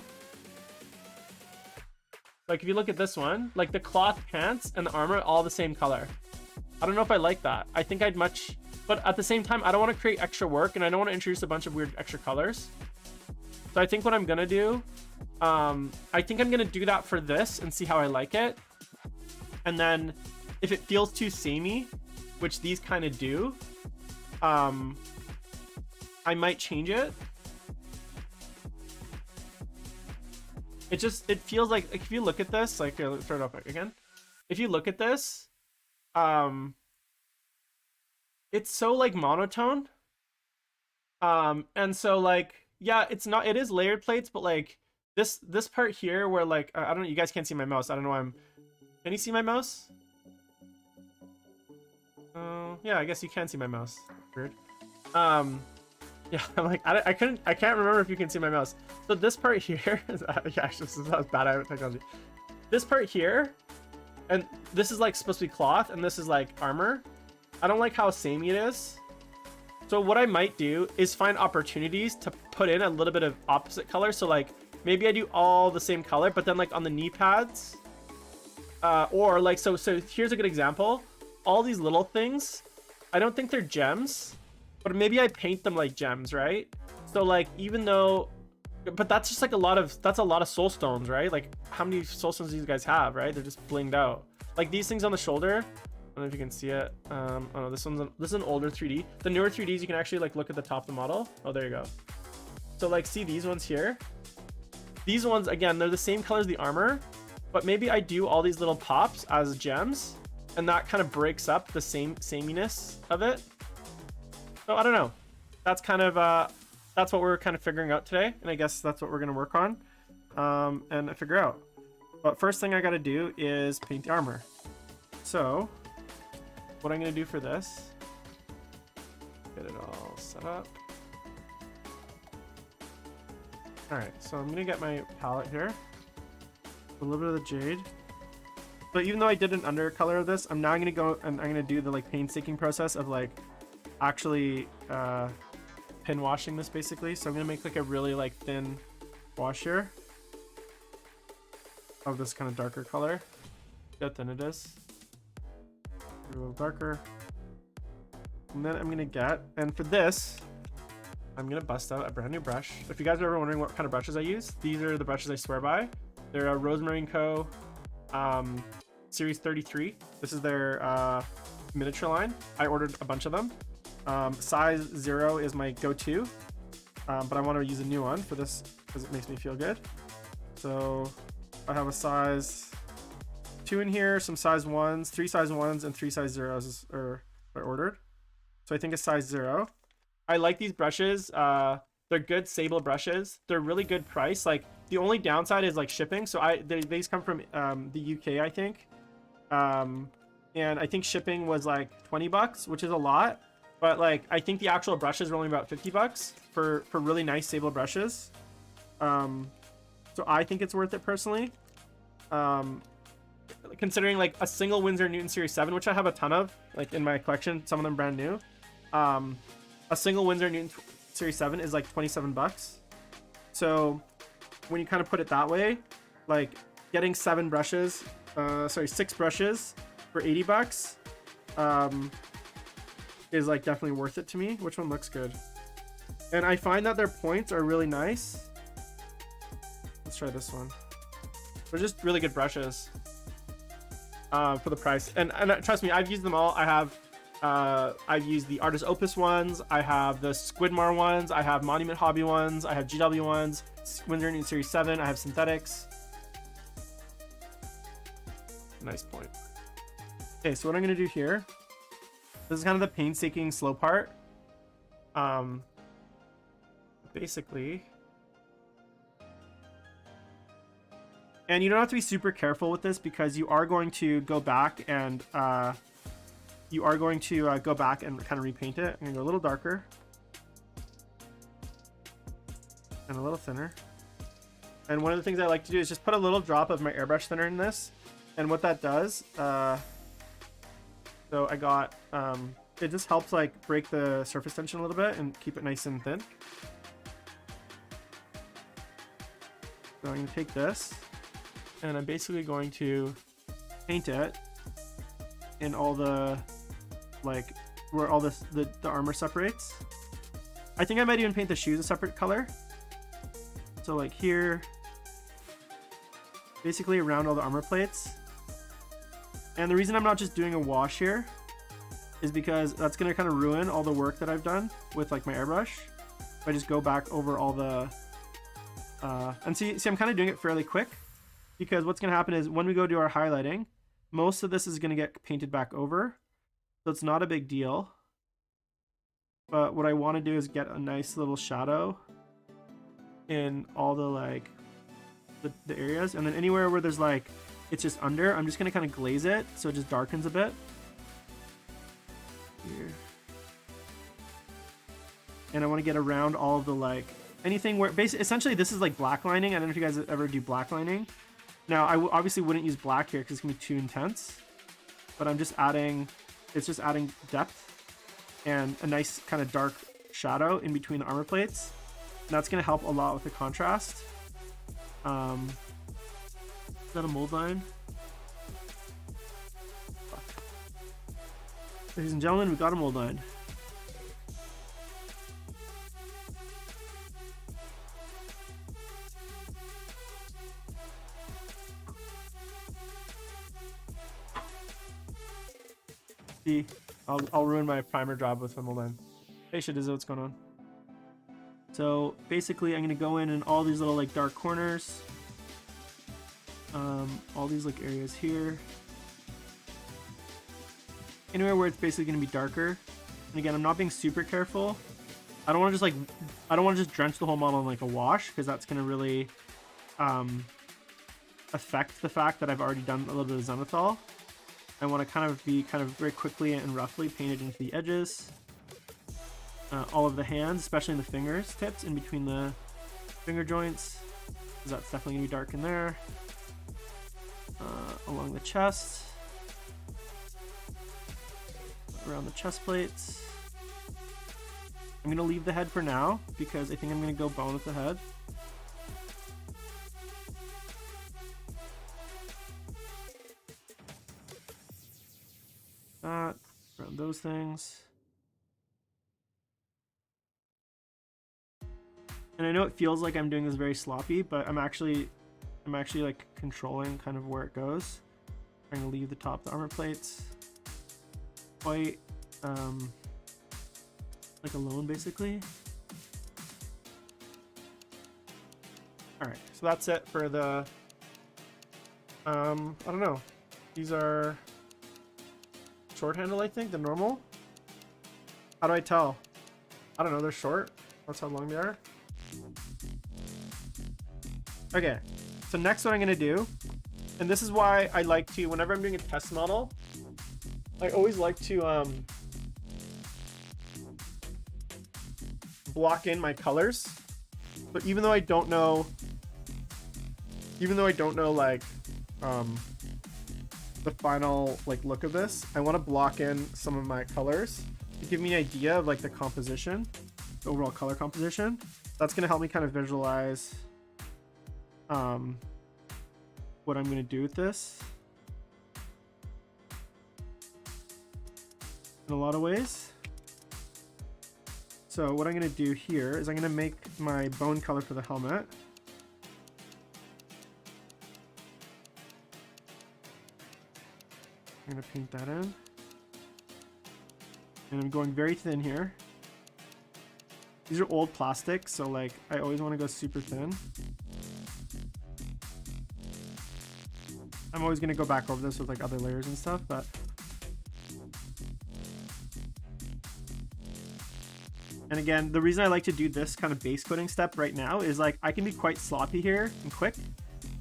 Speaker 1: Like if you look at this one, like the cloth pants and the armor all the same color. I don't know if I like that. I think I'd much, but at the same time, I don't want to create extra work, and I don't want to introduce a bunch of weird extra colors. So I think what I'm gonna do, I think I'm gonna do that for this and see how I like it. And then if it feels too samey, which these kind of do, I might change it. It feels like if you look at this, like here, throw it up again. If you look at this, it's so like monotone. And so like, yeah, it is layered plates, but like this part here where like, I don't know, you guys can't see my mouse. I don't know why can you see my mouse? Yeah, I guess you can see my mouse. Weird. Yeah, I'm like, I can't remember if you can see my mouse. So this part here, yeah, actually, that was bad at technology. This part here, and this is like supposed to be cloth, and this is like armor. I don't like how samey it is. So what I might do is find opportunities to put in a little bit of opposite color. So like, maybe I do all the same color, but then like on the knee pads, or like, so here's a good example. All these little things, I don't think they're gems, but maybe I paint them like gems, right? So like, even though, but that's just like that's a lot of soul stones, right? Like how many soul stones do you guys have, right? They're just blinged out. Like these things on the shoulder, I don't know if you can see it. Oh no, this is an older 3D. The newer 3Ds, you can actually like look at the top of the model. Oh, there you go. So like, see these ones here? These ones, again, they're the same color as the armor, but maybe I do all these little pops as gems, and that kind of breaks up the sameness of it. So I don't know. That's kind of that's what we're kind of figuring out today, and I guess that's what we're gonna work on and figure out. But first thing I gotta do is paint the armor. So what I'm gonna do for this, get it all set up. All right, so I'm gonna get my palette here, a little bit of the jade. But even though I did an undercolor of this, I'm now gonna go and I'm gonna do the like painstaking process of like actually pin washing this basically. So I'm gonna make like a really like thin wash here of this kind of darker color. See how thin it is. A little darker. And then I'm gonna get, and for this, I'm gonna bust out a brand new brush. If you guys are ever wondering what kind of brushes I use, these are the brushes I swear by. They're a Rosemary & Co. Series 33. This is their miniature line. I ordered a bunch of them. Size 0 is my go-to, but I want to use a new one for this because it makes me feel good. So I have a size 2 in here, some size 1s, 3 size 1s, and 3 size 0s are ordered. So I think it's size 0. I like these brushes. They're good sable brushes. They're really good price. Like the only downside is like shipping. So these come from the UK, I think. And I think shipping was like 20 bucks, which is a lot. But like I think the actual brushes were only about 50 bucks for really nice sable brushes. So I think it's worth it personally. Considering like a single Winsor Newton Series 7, which I have a ton of, like in my collection, some of them brand new. A single Winsor Newton Series 7 is like 27 bucks. So when you kind of put it that way, like getting 6 brushes for 80 bucks is like definitely worth it to me. Which one looks good? And I find that their points are really nice. Let's try this one. They're just really good brushes for the price. And trust me, I've used them all. I've used the Artist Opus ones, I have the Squidmar ones, I have Monument Hobby ones, I have GW ones, Winsor Newton Series 7, I have synthetics. Nice point. Okay, so what I'm gonna do here, this is kind of the painstaking slow part. Basically, and you don't have to be super careful with this because you are going to go back and kind of repaint it. I'm gonna go a little darker and a little thinner. And one of the things I like to do is just put a little drop of my airbrush thinner in this. And what that does, so I got, it just helps like break the surface tension a little bit and keep it nice and thin. So I'm gonna take this and I'm basically going to paint it in all the, like where all this the armor separates. I think I might even paint the shoes a separate color. So like here, basically around all the armor plates. And the reason I'm not just doing a wash here is because that's gonna kind of ruin all the work that I've done with like my airbrush. If I just go back over all the and see I'm kind of doing it fairly quick, because what's gonna happen is when we go do our highlighting, most of this is gonna get painted back over. So it's not a big deal. But what I want to do is get a nice little shadow in all the like the areas, and then anywhere where there's like it's just under, I'm just gonna kind of glaze it so it just darkens a bit. Here. And I want to get around all of the like anything where basically essentially this is like black lining. I don't know if you guys ever do black lining. Now I obviously wouldn't use black here because it's gonna be too intense, but I'm just adding, it's just adding depth and a nice kind of dark shadow in between the armor plates. And that's going to help a lot with the contrast. Is that a mold line? Ladies and gentlemen, we got a mold line. See, I'll ruin my primer job with a mold line. Hey, shit, is what's going on. So basically, I'm gonna go in all these little like dark corners, all these like areas here, anywhere where it's basically gonna be darker. And again, I'm not being super careful I don't want to just I don't want to just drench the whole model in like a wash, because that's going to really affect the fact that I've already done a little bit of zenithal. I want to kind of very quickly and roughly painted into the edges. All of the hands, especially in the fingers tips, in between the finger joints, because that's definitely going to be dark in there. Along the chest. Around the chest plates. I'm going to leave the head for now, because I think I'm going to go bone with the head. That, around those things. And I know it feels like I'm doing this very sloppy, but I'm actually like controlling kind of where it goes. I'm going to leave the top of the armor plates quite like alone, basically. Alright, so that's it for the I don't know. These are short handle, I think, the normal. How do I tell? I don't know, they're short. That's how long they are. Okay, so next what I'm gonna do, and this is why I like to, whenever I'm doing a test model, I always like to block in my colors. But even though I don't know like the final like look of this, I want to block in some of my colors to give me an idea of like the composition, the overall color composition. That's going to help me kind of visualize what I'm going to do with this in a lot of ways. So what I'm going to do here is I'm going to make my bone color for the helmet. I'm going to paint that in. And I'm going very thin here. These are old plastics, so like I always want to go super thin. I'm always going to go back over this with like other layers and stuff, but and again, the reason I like to do this kind of base coating step right now is like I can be quite sloppy here and quick.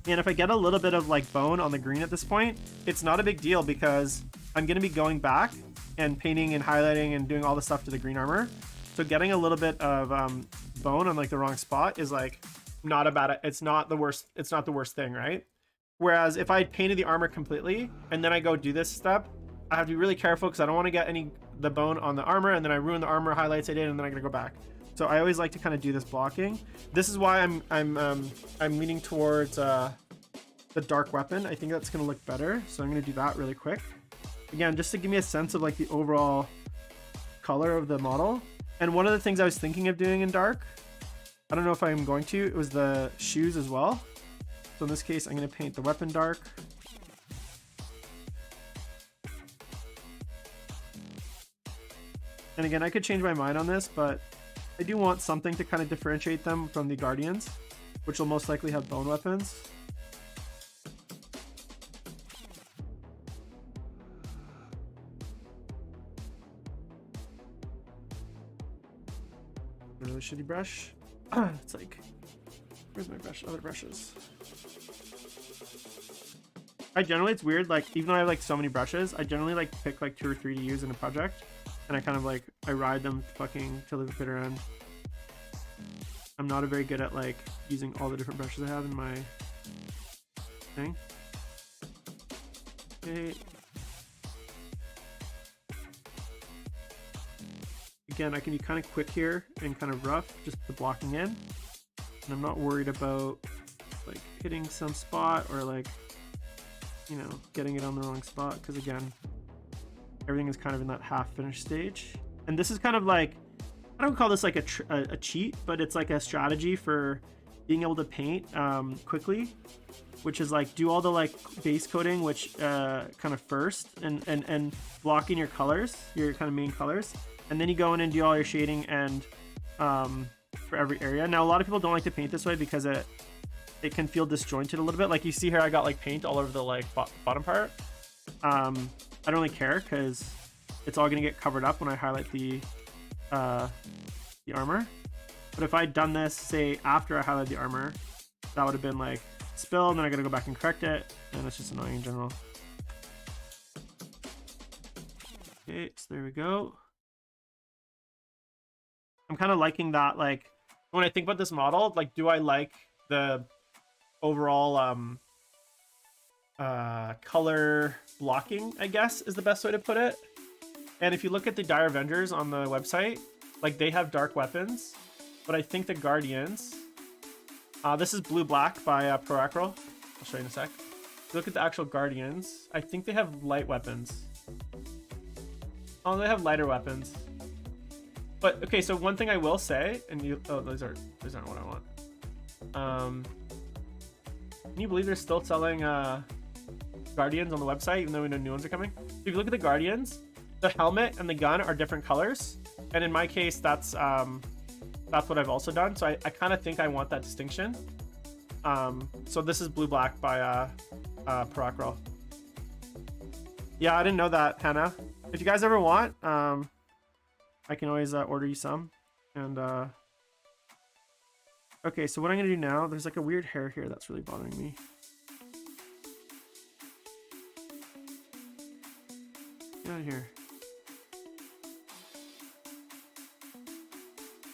Speaker 1: And if I get a little bit of like bone on the green at this point, it's not a big deal because I'm going to be going back and painting and highlighting and doing all the stuff to the green armor. So getting a little bit of bone on like the wrong spot is like not a bad, it's not the worst thing, right? Whereas if I painted the armor completely and then I go do this step, I have to be really careful because I don't want to get the bone on the armor and then I ruin the armor highlights I did and then I'm gonna go back. So I always like to kind of do this blocking. This is why I'm leaning towards the dark weapon. I think that's gonna look better. So I'm gonna do that really quick. Again, just to give me a sense of like the overall color of the model. And one of the things I was thinking of doing in dark, I don't know if I'm going to, it was the shoes as well. So in this case, I'm gonna paint the weapon dark. And again, I could change my mind on this, but I do want something to kind of differentiate them from the Guardians, which will most likely have bone weapons. Really shitty brush. It's like, where's my brush? Other brushes. It's weird, like even though I have like so many brushes, I generally like pick like 2 or 3 to use in a project. And I kind of like, I ride them fucking till the bitter end. I'm not very good at like using all the different brushes I have in my thing. Okay. Again, I can be kind of quick here and kind of rough, just the blocking in. And I'm not worried about like hitting some spot or like, you know, getting it on the wrong spot. Because again, everything is kind of in that half finished stage. And this is kind of like, I don't call this like a cheat, but it's like a strategy for being able to paint quickly, which is like do all the like base coating, which kind of first and blocking your colors, your kind of main colors. And then you go in and do all your shading and for every area. Now, a lot of people don't like to paint this way because it can feel disjointed a little bit. Like you see here, I got like paint all over the like bottom part. I don't really care because it's all gonna get covered up when I highlight the the armor. But if I'd done this, say, after I highlighted the armor, that would have been like spill, and then I gotta go back and correct it, and it's just annoying in general. Okay, so there we go. I'm kind of liking that, like, when I think about this model, like, do I like the overall color blocking, I guess, is the best way to put it. And if you look at the Dire Avengers on the website, like, they have dark weapons, but I think the Guardians, this is Blue Black by Proacral. I'll show you in a sec. If you look at the actual Guardians, I think they have light weapons. Oh, they have lighter weapons. But okay, so one thing I will say, and those aren't what I want. Can you believe they're still selling Guardians on the website, even though we know new ones are coming? If you look at the Guardians, the helmet and the gun are different colors, and in my case, that's what I've also done. So I kind of think I want that distinction. So this is Blue Black by Proacral. Yeah, I didn't know that, Hannah. If you guys ever want, I can always order you some. And okay, so what I'm gonna do now, there's like a weird hair here that's really bothering me. Get out of here.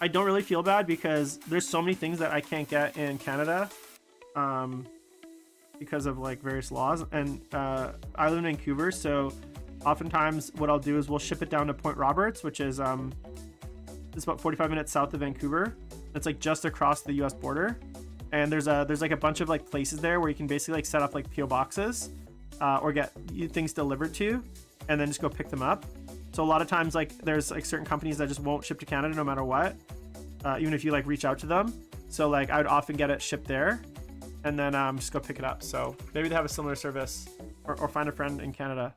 Speaker 1: I don't really feel bad because there's so many things that I can't get in Canada because of like various laws, and I live in Vancouver, so oftentimes what I'll do is we'll ship it down to Point Roberts, which is it's about 45 minutes south of Vancouver. It's like just across the US border, and there's like a bunch of like places there where you can basically like set up like PO boxes or get things delivered to, and then just go pick them up. So a lot of times, like, there's like certain companies that just won't ship to Canada no matter what, even if you like reach out to them. So like I would often get it shipped there, and then just go pick it up. So maybe they have a similar service, or find a friend in Canada.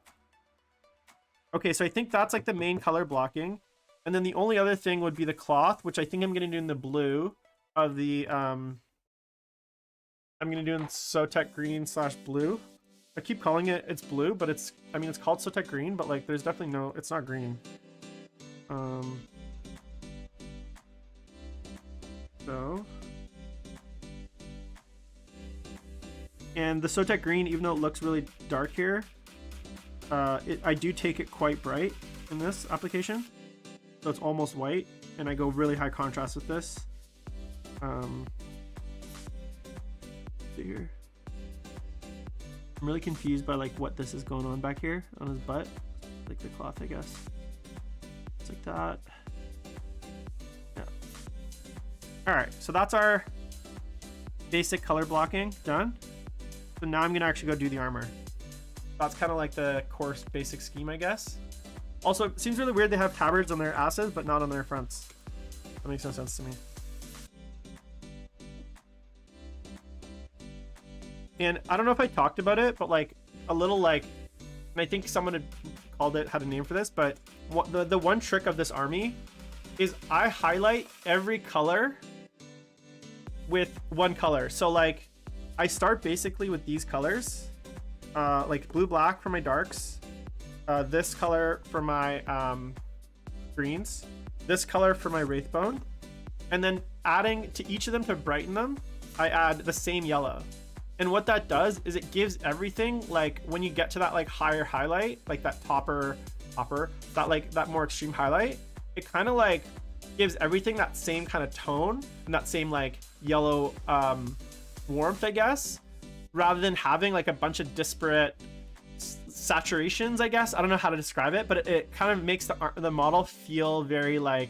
Speaker 1: Okay, so I think that's like the main color blocking, and then the only other thing would be the cloth, which I think I'm gonna do in the blue of the I'm gonna do in Sotek green / blue. I keep calling it's blue, but it's called Sotek green, but like there's definitely no, it's not green. So, and the Sotek green, even though it looks really dark here, I do take it quite bright in this application, so it's almost white, and I go really high contrast with this. See here. I'm really confused by like what this is going on back here on his butt, like the cloth, I guess. It's like that. Yeah. All right, so that's our basic color blocking done. So now I'm gonna actually go do the armor. That's kind of like the course basic scheme, I guess. Also, it seems really weird they have tabards on their asses, but not on their fronts. That makes no sense to me. And I don't know if I talked about it, but like a little like, and I think someone had called it, had a name for this, but the one trick of this army is I highlight every color with one color. So like I start basically with these colors, like blue black for my darks, this color for my greens, this color for my wraithbone, and then adding to each of them to brighten them, I add the same yellow. And what that does is it gives everything, like when you get to that like higher highlight, like that topper, that like that more extreme highlight, it kind of like gives everything that same kind of tone and that same like yellow warmth, I guess, rather than having like a bunch of disparate saturations, I guess. I don't know how to describe it, but it kind of makes the model feel very like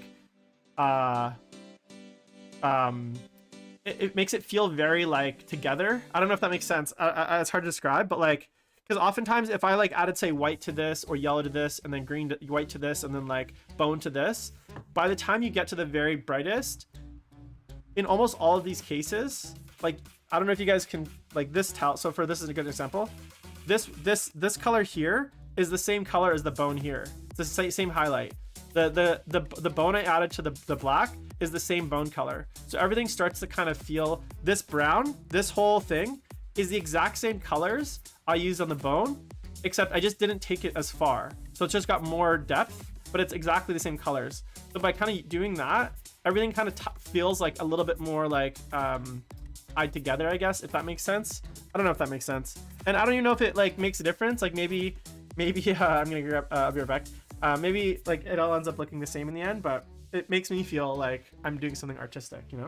Speaker 1: it makes it feel very like together. I don't know if that makes sense. It's hard to describe, but like, because oftentimes if I like added say white to this or yellow to this and then green to white to this and then like bone to this, by the time you get to the very brightest, in almost all of these cases, like I don't know if you guys can like this tell. So for this is a good example. This color here is the same color as the bone here. It's the same highlight. The bone I added to the black is the same bone color. So everything starts to kind of feel, this brown, this whole thing is the exact same colors I used on the bone, except I just didn't take it as far. So it's just got more depth, but it's exactly the same colors. So by kind of doing that, everything kind of feels like a little bit more like tied together, I guess, if that makes sense. I don't know if that makes sense, and I don't even know if it like makes a difference. Like maybe I'm gonna grab I'll be right back. Maybe like it all ends up looking the same in the end, but it makes me feel like I'm doing something artistic, you know?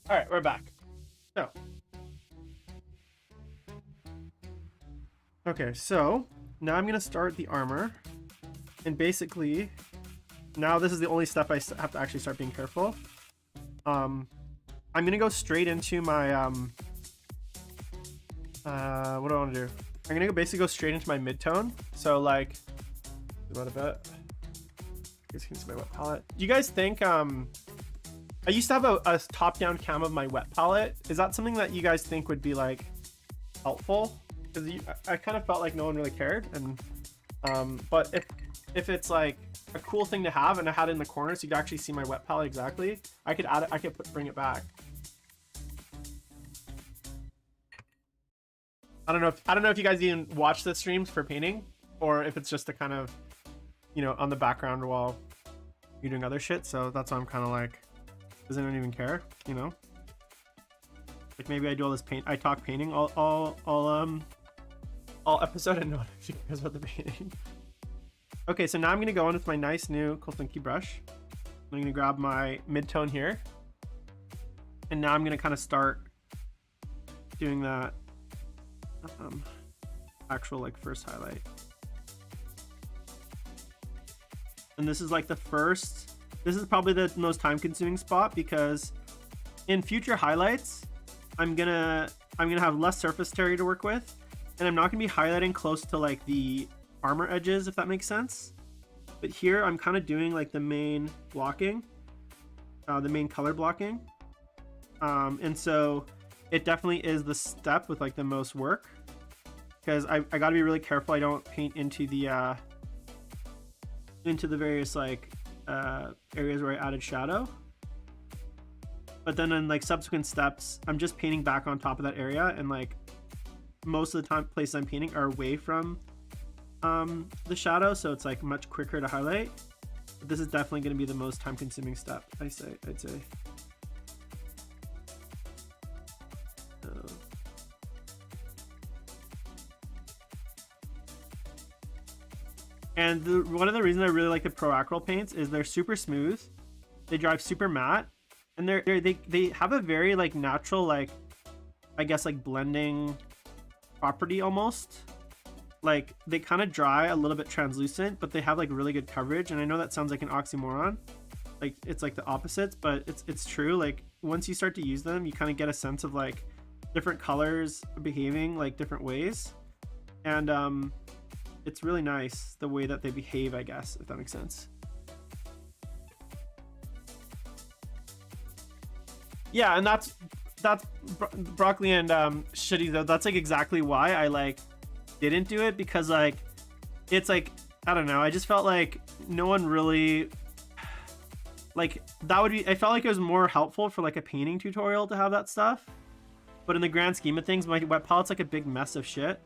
Speaker 1: All right, we're back. So, okay, so now I'm gonna start the armor, and basically, now this is the only step I have to actually start being careful. I'm gonna go straight into my what do I want to do? I'm gonna basically go straight into my mid-tone. So like, what a bit. You guys can see my wet palette. Do you guys think I used to have a top-down cam of my wet palette. Is that something that you guys think would be like helpful? Because I kind of felt like no one really cared, and but if it's like a cool thing to have, and I had it in the corner so you could actually see my wet palette exactly, I could add it. I could bring it back. I don't know if you guys even watch the streams for painting, or if it's just a kind of, you know, on the background while you're doing other shit. So that's why I'm kind of like, does anyone even care? You know, like maybe I do all this I talk painting all episode, and no one actually cares about the painting. Okay, so now I'm gonna go in with my nice new Kulfinky brush. I'm gonna grab my mid-tone here, and now I'm gonna kind of start doing that actual like first highlight. And this is like this is probably the most time-consuming spot, because in future highlights I'm gonna have less surface area to work with, and I'm not gonna be highlighting close to like the armor edges, if that makes sense. But here I'm kind of doing like the main blocking, the main color blocking, and so it definitely is the step with like the most work, because I got to be really careful I don't paint into the various like areas where I added shadow. But then in like subsequent steps, I'm just painting back on top of that area, and like most of the time places I'm painting are away from the shadow, so it's like much quicker to highlight. But this is definitely going to be the most time consuming step, I'd say. And one of the reasons I really like the Pro Acryl paints is they're super smooth, they dry super matte, and they have a very like natural, like I guess like blending property almost. Like they kind of dry a little bit translucent, but they have like really good coverage. And I know that sounds like an oxymoron, like it's like the opposites, but it's true. Like once you start to use them, you kind of get a sense of like different colors behaving like different ways, and it's really nice the way that they behave, I guess, if that makes sense. Yeah, and that's broccoli and shitty though. That's like exactly why I like didn't do it, because like it's like, I don't know, I just felt like no one really like that would be, I felt like it was more helpful for like a painting tutorial to have that stuff, but in the grand scheme of things, my wet palette's like a big mess of shit,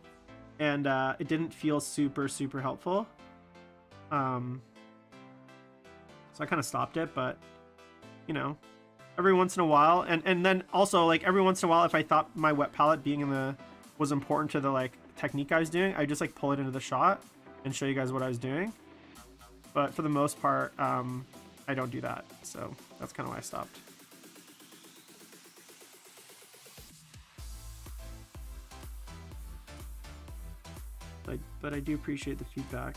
Speaker 1: and it didn't feel super helpful. So I kind of stopped it, but you know, every once in a while, and then also like every once in a while, if I thought my wet palette being in the was important to the like technique I was doing, I just like pull it into the shot and show you guys what I was doing. But for the most part, I don't do that, so that's kind of why I stopped. But I do appreciate the feedback.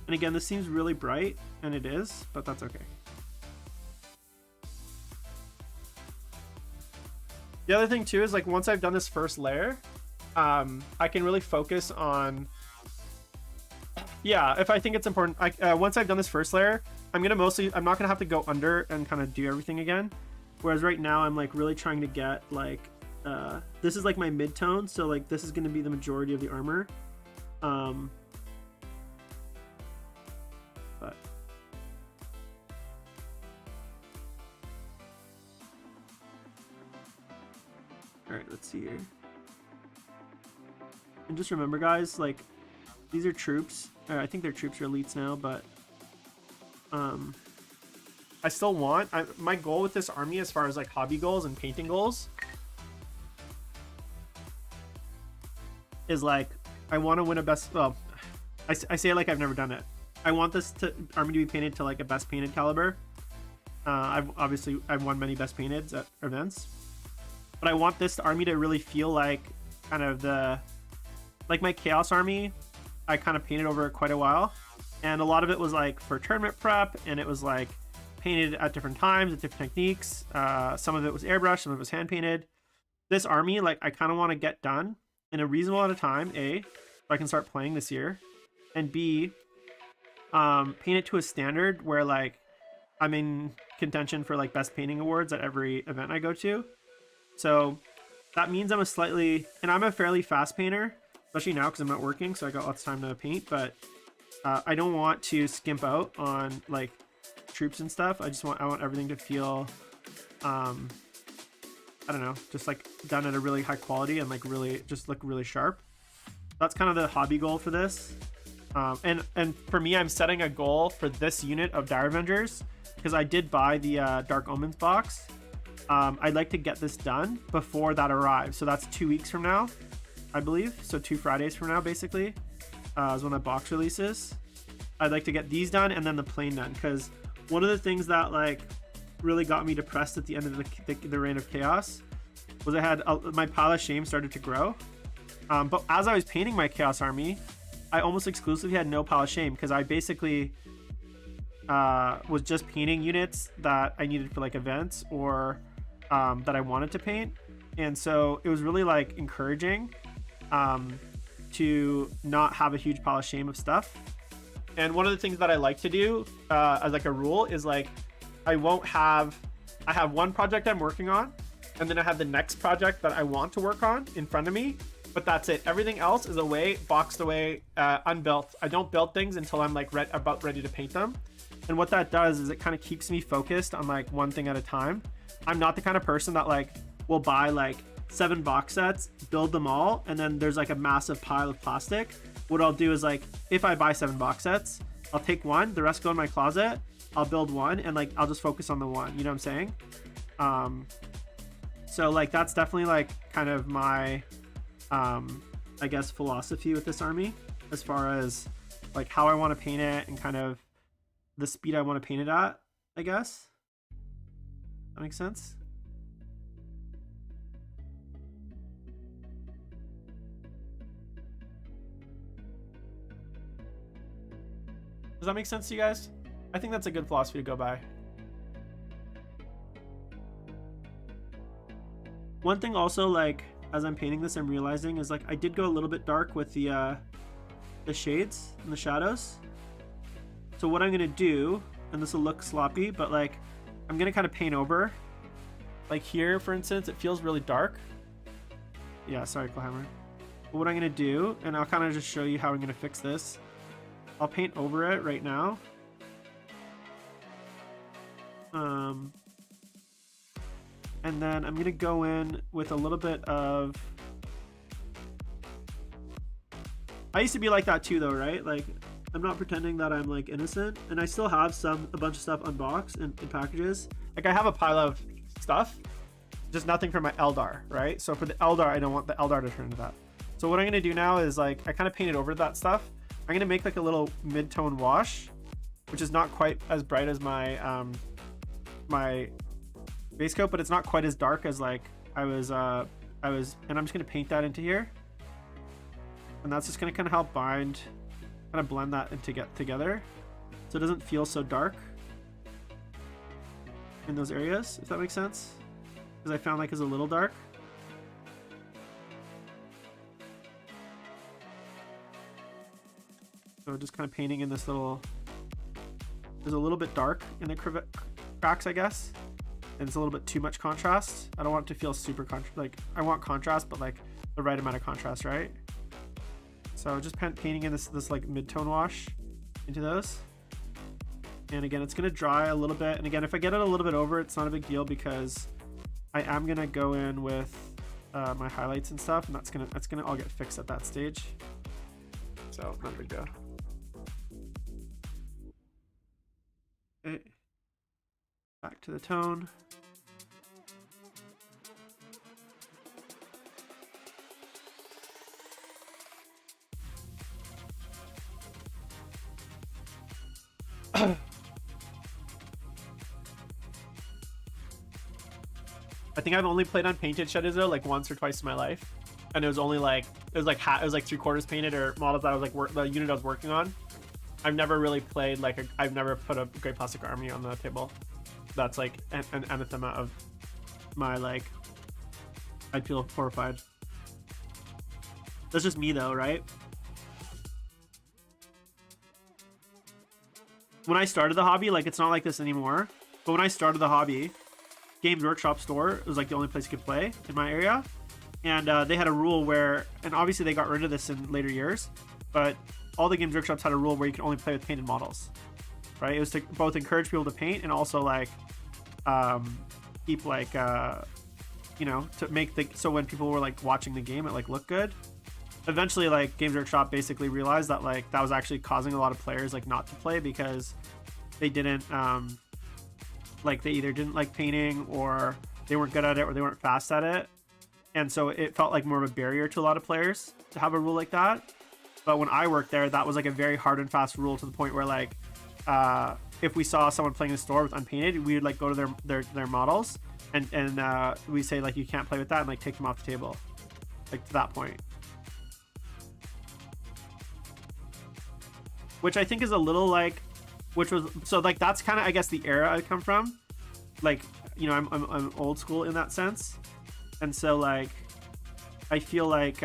Speaker 1: And again, this seems really bright, and it is, but that's okay. The other thing too is like once I've done this first layer, I can really focus on, if I think it's important, once I've done this first layer, I'm not gonna have to go under and kind of do everything again. Whereas right now I'm like really trying to get like, this is like my mid-tone, so like this is gonna be the majority of the armor. But all right, let's see here. And just remember, guys, like these are troops. I think they're troops or elites now, but I still want, my goal with this army as far as like hobby goals and painting goals is like, I want to win a best, well, I say it like I've never done it. I want this army to be painted to like a best painted caliber. I've won many best painted at events, but I want this army to really feel like kind of like my chaos army. I kind of painted over quite a while, and a lot of it was like for tournament prep, and it was like painted at different times with different techniques. Some of it was airbrush, some of it was hand painted. This army, like I kind of want to get done in a reasonable amount of time, A, so I can start playing this year, and B, paint it to a standard where like I'm in contention for like best painting awards at every event I go to. So that means I'm a fairly fast painter, especially now because I'm not working, so I got lots of time to paint, but I don't want to skimp out on like troops and stuff. I want everything to feel I don't know, just like done at a really high quality and like really just look really sharp. That's kind of the hobby goal for this. And for me, I'm setting a goal for this unit of Dire Avengers because I did buy the Dark Omens box. I'd like to get this done before that arrives. So that's 2 weeks from now, I believe. So 2 Fridays from now, basically, is when the box releases. I'd like to get these done and then the plane done, because one of the things that like really got me depressed at the end of the Reign of Chaos was I had my pile of shame started to grow. But as I was painting my Chaos army, I almost exclusively had no pile of shame because I basically was just painting units that I needed for like events or that I wanted to paint. And so it was really like encouraging to not have a huge pile of shame of stuff. And one of the things that I like to do as like a rule is like I have one project I'm working on, and then I have the next project that I want to work on in front of me, but that's it. Everything else is away, boxed away, unbuilt. I don't build things until I'm like about ready to paint them. And what that does is it kind of keeps me focused on like one thing at a time. I'm not the kind of person that like will buy like 7 box sets, build them all, and then there's like a massive pile of plastic. What I'll do is like, if I buy 7 box sets, I'll take one, the rest go in my closet, I'll build one, and like I'll just focus on the one, you know what I'm saying? So like that's definitely like kind of my I guess philosophy with this army as far as like how I want to paint it and kind of the speed I want to paint it at, I guess. That makes sense? Does that make sense to you guys? I think that's a good philosophy to go by. One thing also, like, as I'm painting this, I'm realizing is like I did go a little bit dark with the shades and the shadows. So what I'm gonna do, and this will look sloppy, but like I'm gonna kind of paint over. Like here, for instance, it feels really dark. Yeah, sorry, Clawhammer. But what I'm gonna do, and I'll kind of just show you how I'm gonna fix this. I'll paint over it right now. And then I'm gonna go in with a little bit of, I used to be like that too though, right? Like I'm not pretending that I'm like innocent, and I still have a bunch of stuff unboxed in packages. Like I have a pile of stuff, just nothing for my Eldar, right? So for the Eldar, I don't want the Eldar to turn into that. So what I'm gonna do now is like, I kind of painted over that stuff. I'm gonna make like a little mid-tone wash, which is not quite as bright as my my base coat, but it's not quite as dark as like I was, and I'm just gonna paint that into here, and that's just gonna kind of help bind, kind of blend that and to get together. so it doesn't feel so dark in those areas, if that makes sense. Because I found like it's a little dark. So just kind of painting in this little, there's a little bit dark in the cracks, I guess. And it's a little bit too much contrast. I don't want it to feel super like I want contrast, but like the right amount of contrast, right? So just painting in this like mid-tone wash into those. And again, it's gonna dry a little bit. And again, if I get it a little bit over, it's not a big deal because I am gonna go in with my highlights and stuff, and that's gonna all get fixed at that stage. So not a big deal. Okay. Back to the tone. I think I've only played on painted shadows though like once or twice in my life, and it was only like it was like 3/4 painted or models that I was like the unit I was working on. I've never really played like I've never put a Great Plastic Army on the table. That's like an anathema of my like. I'd feel horrified. That's just me though, right? When I started the hobby, like it's not like this anymore, but when I started the hobby, Games Workshop store was like the only place you could play in my area, and they had a rule where, and obviously they got rid of this in later years, but all the Games Workshops had a rule where you could only play with painted models, right? It was to both encourage people to paint and also like keep like you know, to make the so when people were like watching the game it like looked good. Eventually like Games Workshop basically realized that like that was actually causing a lot of players like not to play because they didn't like they either didn't like painting or they weren't good at it or they weren't fast at it, and so it felt like more of a barrier to a lot of players to have a rule like that. But when I worked there, that was like a very hard and fast rule to the point where like if we saw someone playing in the store with unpainted, we would like go to their models and we say like you can't play with that and like take them off the table, like to that point. Which I think is a little like, which was so like that's kind of I guess the era I come from, like you know I'm old school in that sense, and so like I feel like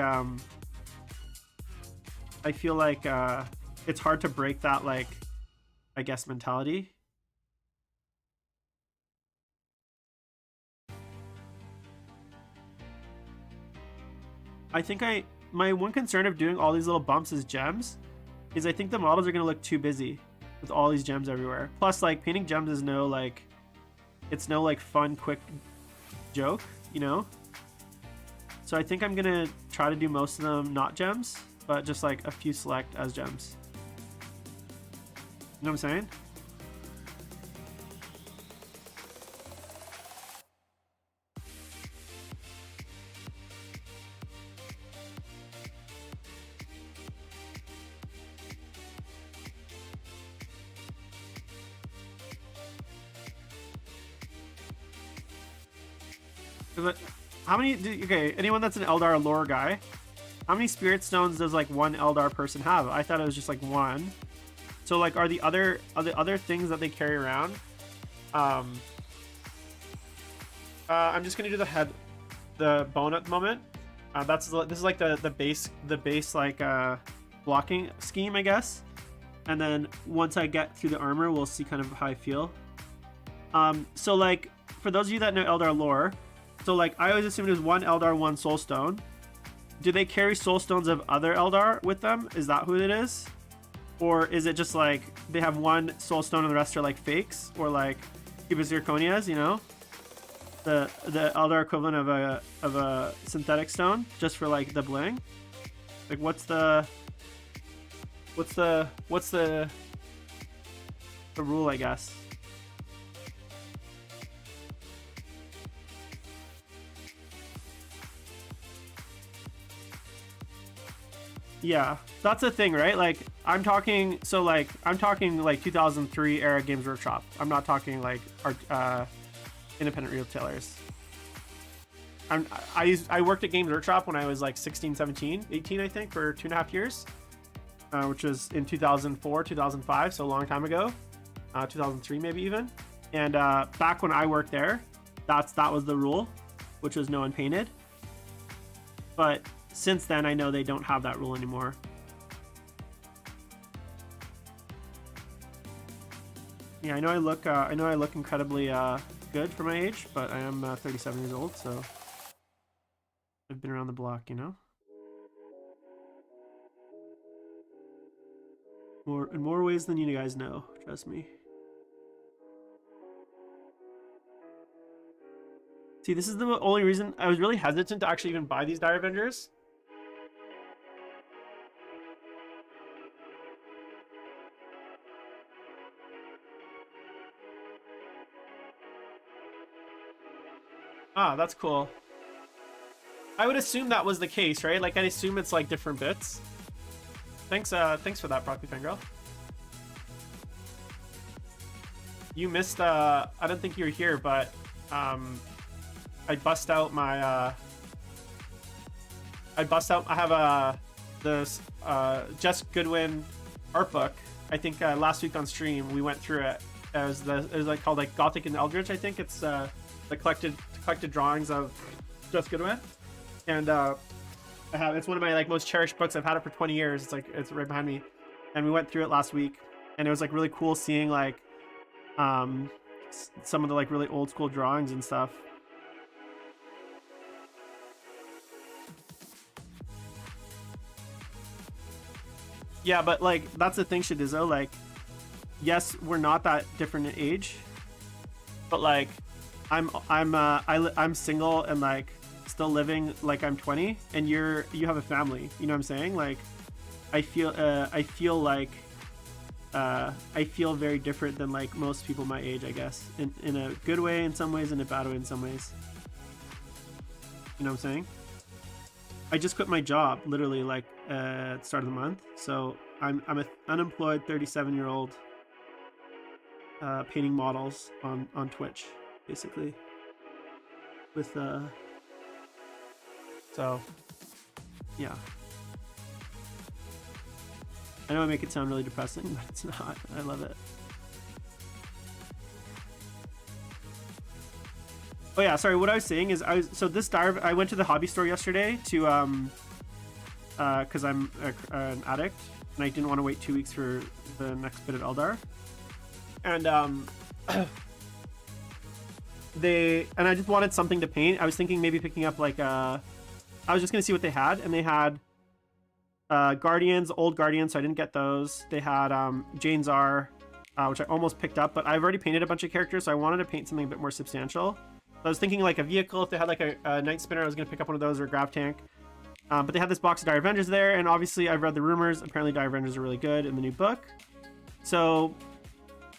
Speaker 1: it's hard to break that like I guess mentality. I think my one concern of doing all these little bumps as gems is I think the models are going to look too busy with all these gems everywhere. Plus like painting gems is no like, it's no like fun quick joke, you know? So I think I'm going to try to do most of them not gems, but just like a few select as gems. You know what I'm saying? How many, okay, anyone that's an Eldar lore guy, how many spirit stones does like one Eldar person have? I thought it was just like one. So like are the other things that they carry around? I'm just gonna do the bone at the moment. This is like the base like blocking scheme, I guess. And then once I get through the armor, we'll see kind of how I feel. So like for those of you that know Eldar lore, so like I always assumed it was one Eldar, one soul stone. Do they carry soul stones of other Eldar with them? Is that who it is? Or is it just like they have one soul stone and the rest are like fakes or like Cuba zirconias, you know? The Eldar equivalent of a synthetic stone just for like the bling? Like what's the rule, I guess? Yeah, that's the thing, right? Like I'm talking like 2003 era Games Workshop. I'm not talking like our independent retailers. I worked at Games Workshop when I was like 16, 17, 18, I think, for 2.5 years. which was in 2004, 2005, so a long time ago, 2003 maybe even. And back when I worked there, that was the rule, which was no unpainted. But since then, I know they don't have that rule anymore. Yeah, I know I look incredibly good for my age, but I am 37 years old, so I've been around the block, you know. In more ways than you guys know, trust me. See, this is the only reason I was really hesitant to actually even buy these Dire Avengers. Ah, that's cool. I would assume that was the case, right? Like, I'd assume it's like different bits. Thanks for that, Broccoli Fangirl. You missed, I don't think you were here, but, I bust out my, I have this Jess Goodwin art book. I think last week on stream we went through it. It was like called like Gothic and Eldritch. I think it's the collected drawings of Jess Goodwin, and it's one of my like most cherished books. I've had it for 20 years. It's right behind me, and we went through it last week, and it was like really cool seeing like some of the like really old school drawings and stuff. Yeah, but like that's the thing, Shadizo. Like, yes, we're not that different in age, but like, I'm single and like still living like I'm 20, and you have a family. You know what I'm saying? Like, I feel like I feel very different than like most people my age, I guess, in a good way in some ways, in a bad way in some ways. You know what I'm saying? I just quit my job literally like at the start of the month, so I'm an unemployed 37-year-old painting models on Twitch, basically. With so yeah. I know I make it sound really depressing, but it's not. I love it. Oh yeah, sorry. What I was saying is, I went to the hobby store yesterday to because I'm an addict and I didn't want to wait 2 weeks for the next bit of Eldar, and I just wanted something to paint. I was thinking maybe picking up like I was just gonna see what they had, and they had Guardians, old Guardians, so I didn't get those. They had Jane Czar, which I almost picked up, but I've already painted a bunch of characters, so I wanted to paint something a bit more substantial. I was thinking like a vehicle. If they had like a Night Spinner, I was gonna pick up one of those, or a Grav Tank. But they had this box of Dire Avengers there, and obviously I've read the rumors. Apparently Dire Avengers are really good in the new book. So,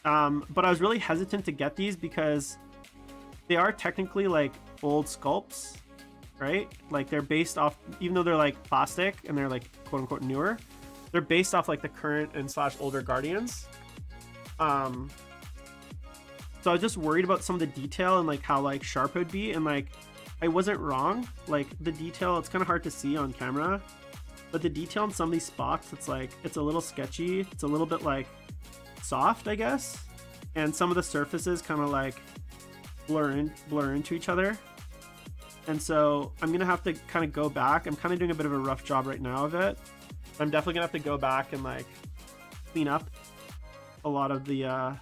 Speaker 1: but I was really hesitant to get these because they are technically like old sculpts, right? Like they're based off, even though they're like plastic and they're like quote unquote newer, they're based off like the current and / older Guardians. So I was just worried about some of the detail and like how like sharp it would be, and like I wasn't wrong. Like the detail, it's kind of hard to see on camera, but the detail in some of these spots, it's a little sketchy. It's a little bit like soft, I guess, and some of the surfaces kind of like blur into each other. And so I'm gonna have to kind of go back. I'm kind of doing a bit of a rough job right now of it. I'm definitely gonna have to go back and like clean up a lot of the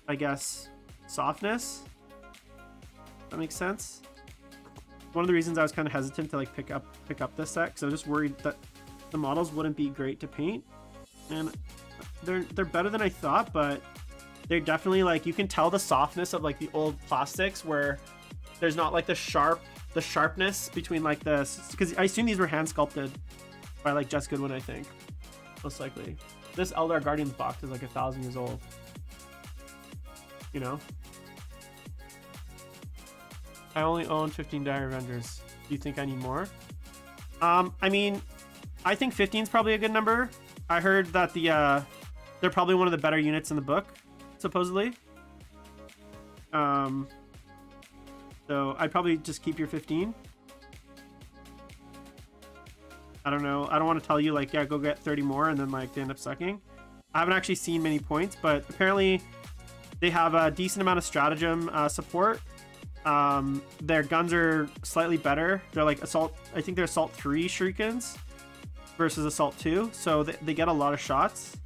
Speaker 1: I guess softness. That makes sense. One of the reasons I was kind of hesitant to like pick up this set, because I was just worried that the models wouldn't be great to paint, and they're better than I thought, but they're definitely like, you can tell the softness of like the old plastics where there's not like the sharpness between like this, because I assume these were hand sculpted by like Jess Goodwin, I think, most likely. This Eldar Guardians box is like 1,000 years old. You know, I only own 15 Dire Avengers. Do you think I need more? I mean, I think 15 is probably a good number. I heard that they're probably one of the better units in the book, supposedly. So I'd probably just keep your 15. I don't know. I don't want to tell you like, yeah, go get 30 more and then like they end up sucking. I haven't actually seen many points, but apparently they have a decent amount of stratagem support. Their guns are slightly better. They're like assault. I think they're assault 3 shurikens versus assault 2, so they get a lot of shots.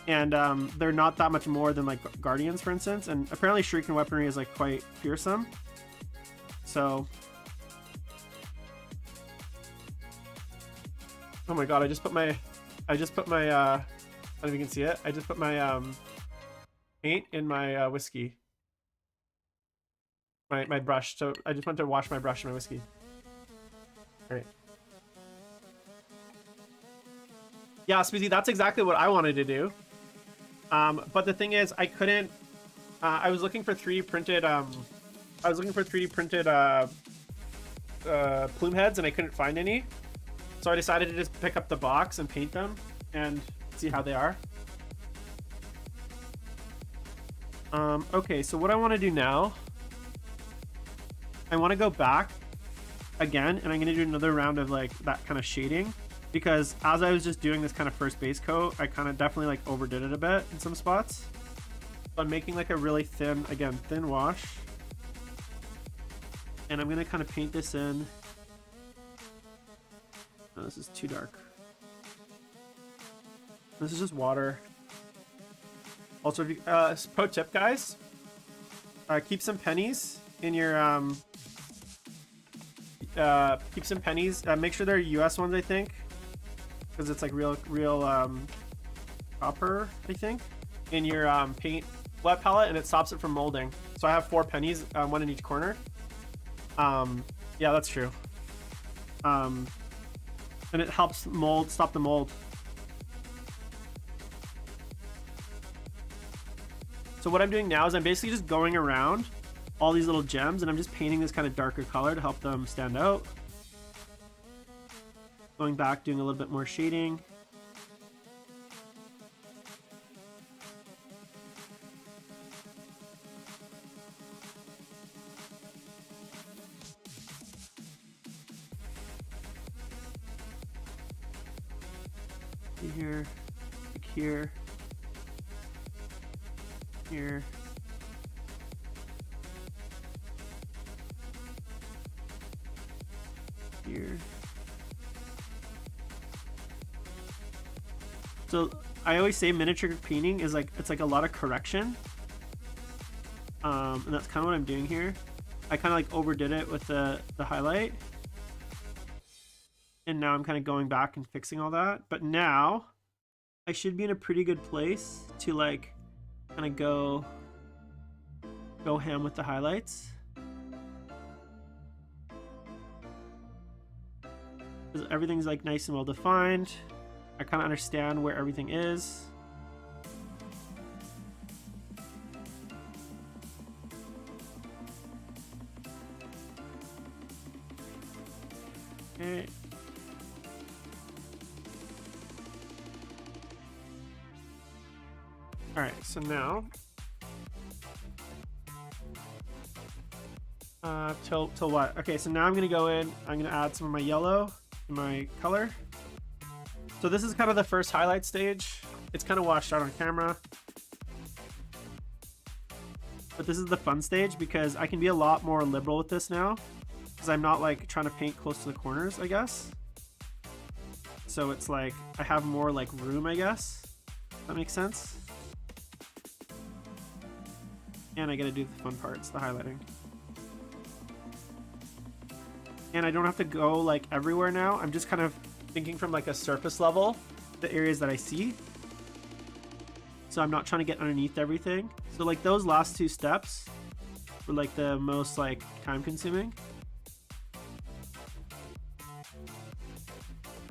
Speaker 1: And they're not that much more than like guardians, for instance. And apparently shuriken weaponry is like quite fearsome. So, oh my god, I just put my I don't know if you can see it. I just put my paint in my whiskey. My brush. So I just went to wash my brush and my whiskey. All right. Yeah, Smoothie, that's exactly what I wanted to do. But the thing is, I couldn't. I was looking for 3D printed. I was looking for 3D printed plume heads, and I couldn't find any. So I decided to just pick up the box and paint them and see how they are. Okay, so what I want to do now, I want to go back again, and I'm going to do another round of like that kind of shading, because as I was just doing this kind of first base coat, I kind of definitely like overdid it a bit in some spots. So I'm making like a really thin, again, thin wash, and I'm going to kind of paint this in. Oh, this is too dark. This is just water. Also, if you, pro tip, guys, keep some pennies in your keep some pennies. Make sure they're US ones, I think, because it's like real copper, I think, in your paint wet palette, and it stops it from molding. So I have 4 pennies, 1 in each corner. Yeah, that's true. And it helps stop the mold. So what I'm doing now is I'm basically just going around all these little gems, and I'm just painting this kind of darker color to help them stand out. Going back, doing a little bit more shading. Here, like here, here. Here. So I always say miniature painting is like, it's like a lot of correction. And that's kind of what I'm doing here. I kind of like overdid it with the highlight. And now I'm kind of going back and fixing all that. But now I should be in a pretty good place to like kind of go ham with the highlights. Because everything's like nice and well defined. I kind of understand where everything is. Okay. All right, so now till what? Okay, so now I'm gonna go in. I'm gonna add some of my yellow in my color. So this is kind of the first highlight stage. It's kind of washed out on camera, but this is the fun stage because I can be a lot more liberal with this now, because I'm not like trying to paint close to the corners, I guess. So it's like I have more like room, I guess. That makes sense. And I gotta do the fun parts, the highlighting. And I don't have to go like everywhere now. I'm just kind of thinking from like a surface level, the areas that I see. So I'm not trying to get underneath everything. So like those last 2 steps were like the most like time consuming.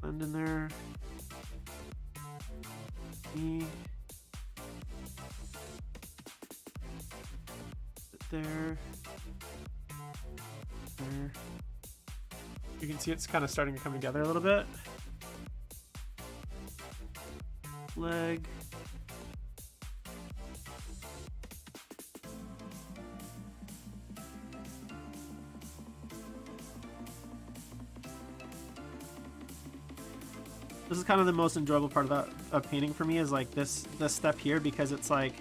Speaker 1: Blend in there. There. There. You can see it's kind of starting to come together a little bit. Leg. This is kind of the most enjoyable part of painting for me, is like this step here, because it's like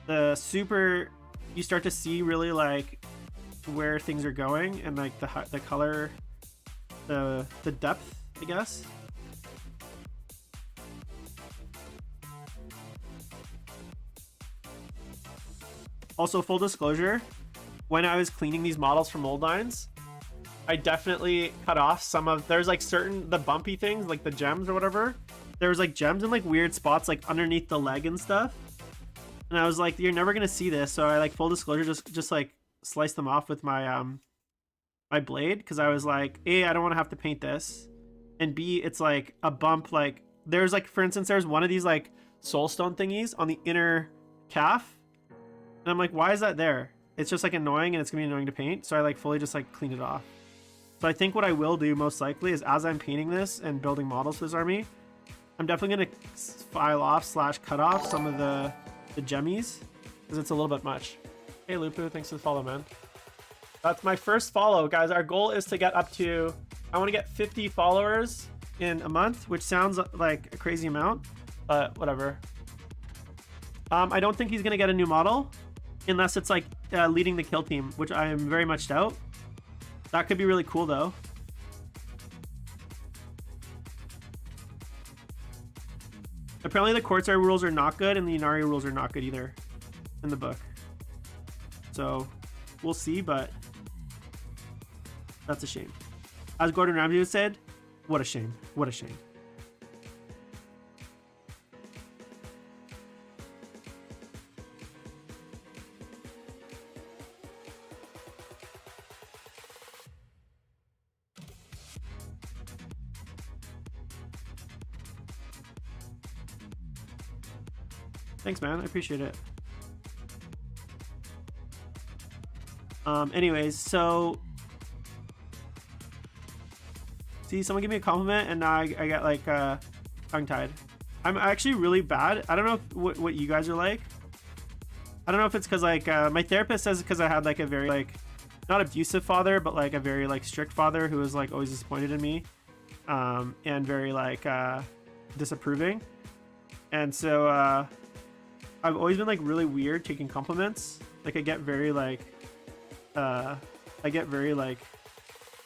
Speaker 1: the super, you start to see really like where things are going, and like the color, the depth, I guess. Also, full disclosure, when I was cleaning these models from mold lines, I definitely cut off some of, there's like the bumpy things, like the gems or whatever. There was like gems in like weird spots, like underneath the leg and stuff. And I was like, you're never gonna see this. So I, like, full disclosure, just like sliced them off with my my blade, because I was like, A, I don't want to have to paint this, and B, it's like a bump. Like there's like, for instance, there's one of these like soulstone thingies on the inner calf, and I'm like, why is that there? It's just like annoying, and it's gonna be annoying to paint. So I like fully just like cleaned it off. So I think what I will do most likely is, as I'm painting this and building models for this army, I'm definitely going to file off / cut off some of the gemmies, because it's a little bit much. Hey Lupu, thanks for the follow, man. That's my first follow, guys. Our goal is to get up to, I want to get 50 followers in a month, which sounds like a crazy amount, but whatever. I don't think he's going to get a new model unless it's like leading the kill team, which I am very much doubt. That could be really cool though. Apparently the Corsair rules are not good, and the Inari rules are not good either in the book. So we'll see, but that's a shame. As Gordon Ramsay said, what a shame. What a shame. Thanks, man. I appreciate it. Anyways, so see, someone give me a compliment, and now I get like tongue-tied. I'm actually really bad. I don't know what you guys are like. I don't know if it's because like my therapist says because I had like a very like not abusive father, but like a very like strict father who was like always disappointed in me, and very like disapproving, and so I've always been like really weird taking compliments. Like I get very like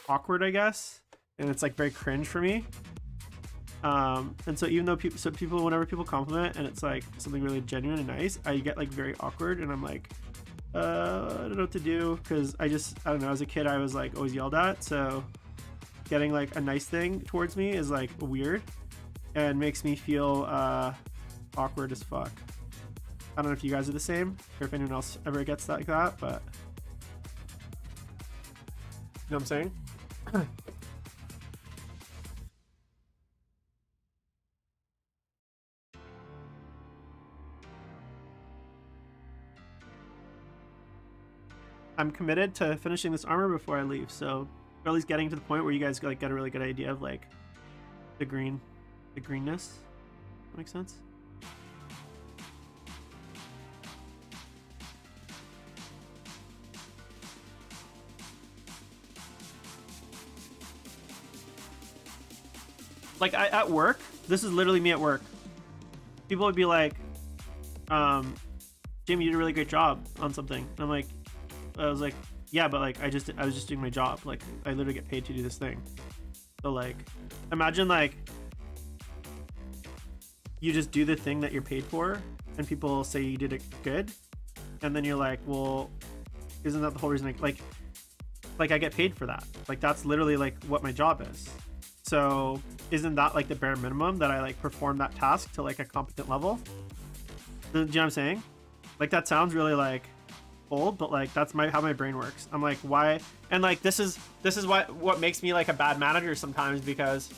Speaker 1: awkward, I guess, and it's like very cringe for me. And so even though people whenever people compliment and it's like something really genuine and nice, I get like very awkward, and I'm like I don't know what to do, because I don't know, as a kid I was like always yelled at, so getting like a nice thing towards me is like weird and makes me feel awkward as fuck. I don't know if you guys are the same, or if anyone else ever gets like that, but you know what I'm saying? I'm committed to finishing this armor before I leave, so or at least getting to the point where you guys like get a really good idea of like the greenness. That makes sense? Like at work, this is literally me at work. People would be like, Jamie, you did a really great job on something. And I'm like, I was like, yeah, but like I was just doing my job. Like I literally get paid to do this thing. So like, imagine like you just do the thing that you're paid for, and people say you did it good, and then you're like, well, isn't that the whole reason? Like I get paid for that. Like that's literally like what my job is. So isn't that like the bare minimum that I like perform that task to like a competent level? Do you know what I'm saying? Like that sounds really like old, but like that's how my brain works. I'm like, why? And like this is what makes me like a bad manager sometimes, because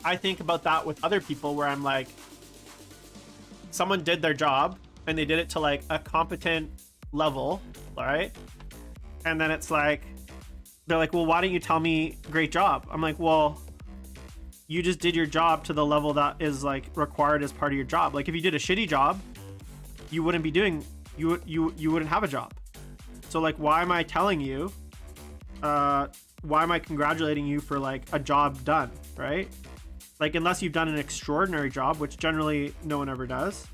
Speaker 1: I think about that with other people where I'm like, someone did their job and they did it to like a competent level, all right? And then it's like, they're like, well, why don't you tell me great job? I'm like, well, you just did your job to the level that is like required as part of your job. Like if you did a shitty job, you wouldn't be doing, you wouldn't have a job. So like, why am I telling you, why am I congratulating you for like a job done, right? Like, unless you've done an extraordinary job, which generally no one ever does,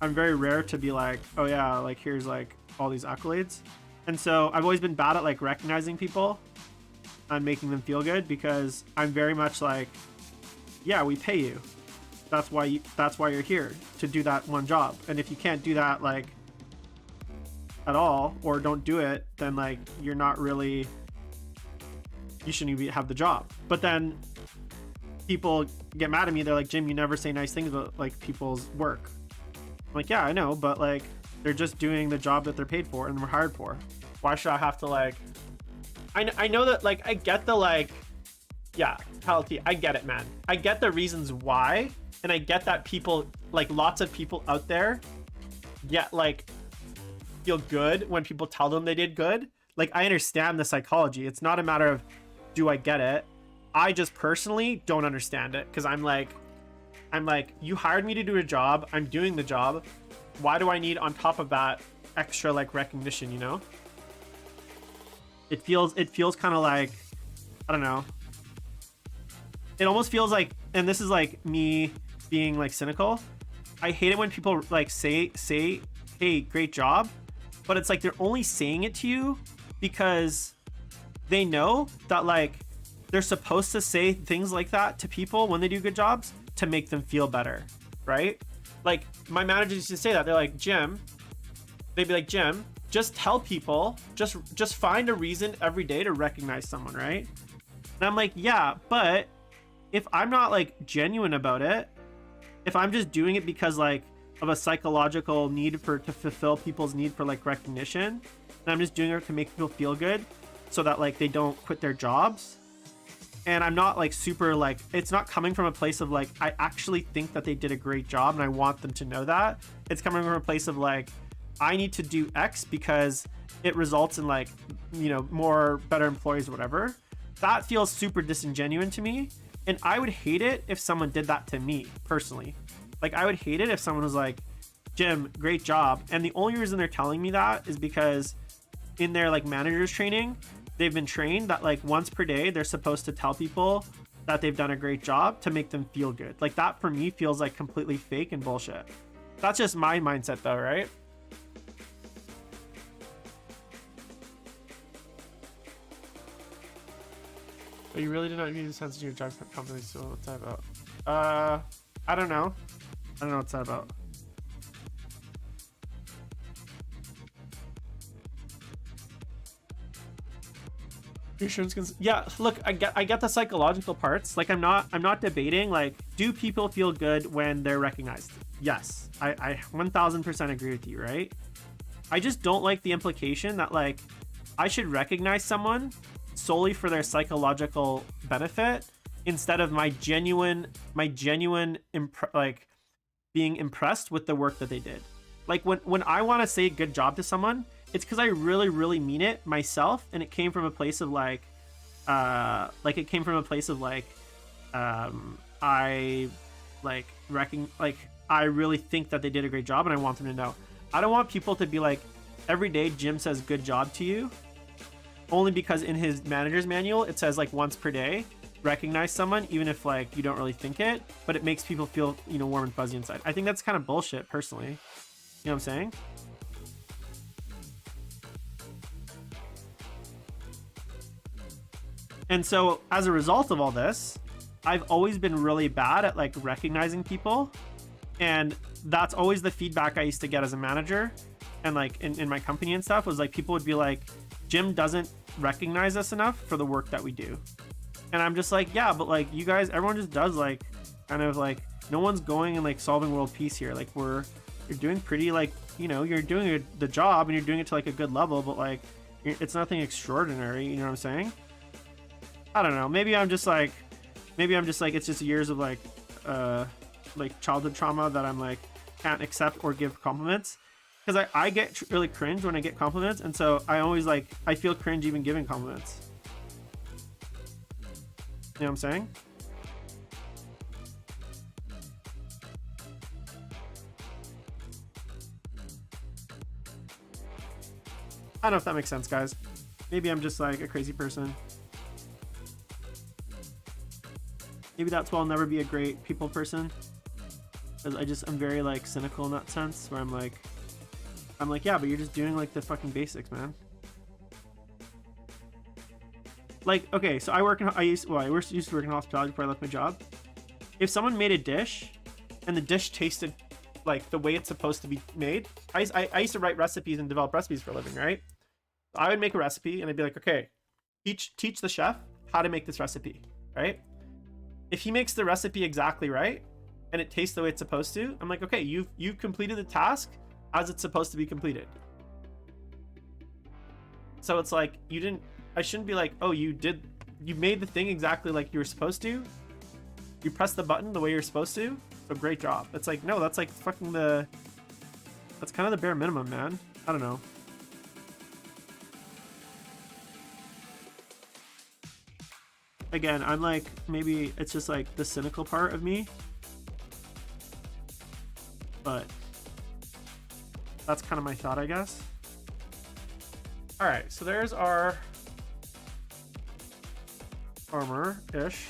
Speaker 1: I'm very rare to be like, oh yeah, like here's like all these accolades. And so I've always been bad at like recognizing people and making them feel good, because I'm very much like, yeah, we pay you. That's why you're here, to do that one job. And if you can't do that like at all, or don't do it, then like you're not really, you shouldn't even have the job. But then people get mad at me. They're like, Jim, you never say nice things about like people's work. I'm like, yeah, I know, but like they're just doing the job that they're paid for and we're hired for. Why should I have to like, I know that like, I get the like, yeah, healthy, I get it, man. I get the reasons why, and I get that people, like lots of people out there get like, feel good when people tell them they did good. Like, I understand the psychology. It's not a matter of, do I get it? I just personally don't understand it, because I'm like, you hired me to do a job. I'm doing the job. Why do I need on top of that extra like recognition, you know? It feels kind of like, I don't know. It almost feels like, and this is like me being like cynical, I hate it when people like say, hey, great job, but it's like they're only saying it to you because they know that like they're supposed to say things like that to people when they do good jobs to make them feel better, right? Like my managers used to say that. They're like, Jim, they'd be like, Jim, just tell people, just find a reason every day to recognize someone, right? And I'm like, yeah, but if I'm not like genuine about it, if I'm just doing it because like of a psychological need to fulfill people's need for like recognition, and I'm just doing it to make people feel good so that like they don't quit their jobs, and I'm not like super like, it's not coming from a place of like, I actually think that they did a great job and I want them to know that. It's coming from a place of like, I need to do X because it results in like, you know, more better employees or whatever. That feels super disingenuous to me. And I would hate it if someone did that to me personally. Like, I would hate it if someone was like, Jim, great job. And the only reason they're telling me that is because in their like manager's training, they've been trained that like once per day, they're supposed to tell people that they've done a great job to make them feel good. Like, that for me feels like completely fake and bullshit. That's just my mindset though, right? But you really did not need a sense of your job company, so what's that about? I don't know. I don't know what's that about. Yeah, look, I get the psychological parts. Like, I'm not debating like, do people feel good when they're recognized? Yes, I 1000% agree with you, right? I just don't like the implication that like I should recognize someone solely for their psychological benefit instead of my genuine like being impressed with the work that they did. Like, when I want to say good job to someone, it's because I really mean it myself, and it came from a place of like I really think that they did a great job and I want them to know. I don't want people to be like, every day Jim says good job to you only because in his manager's manual it says like once per day recognize someone, even if like you don't really think it, but it makes people feel, you know, warm and fuzzy inside. I think that's kind of bullshit personally. You know what I'm saying? And so as a result of all this, I've always been really bad at like recognizing people, and that's always the feedback I used to get as a manager and like in my company and stuff, was like people would be like, Jim doesn't recognize us enough for the work that we do. And I'm just like, yeah, but like you guys, everyone just does like kind of like, no one's going and like solving world peace here. Like you're doing pretty like, you know, you're doing the job and you're doing it to like a good level, but like it's nothing extraordinary. You know what I'm saying? I don't know. Maybe I'm just like it's just years of like childhood trauma that I'm like can't accept or give compliments, because I get really cringe when I get compliments, and so I always like, I feel cringe even giving compliments. You know what I'm saying? I don't know if that makes sense, guys. Maybe I'm just like a crazy person. Maybe that's why I'll never be a great people person. Because I'm very like cynical in that sense, where I'm like, yeah, but you're just doing like the fucking basics, man. Like, okay, so I used to work in hospitality before I left my job. If someone made a dish and the dish tasted like the way it's supposed to be made, I used to write recipes and develop recipes for a living, right? I would make a recipe and I'd be like, okay, teach the chef how to make this recipe, right? If he makes the recipe exactly right and it tastes the way it's supposed to, I'm like, okay, you've completed the task as it's supposed to be completed. So it's like, I shouldn't be like, oh, you made the thing exactly like you were supposed to. You pressed the button the way you're supposed to. So great job. It's like, no, that's like fucking that's kind of the bare minimum, man. I don't know. Again, I'm like, maybe it's just like the cynical part of me, but that's kind of my thought, I guess. All right, so there's our armor-ish.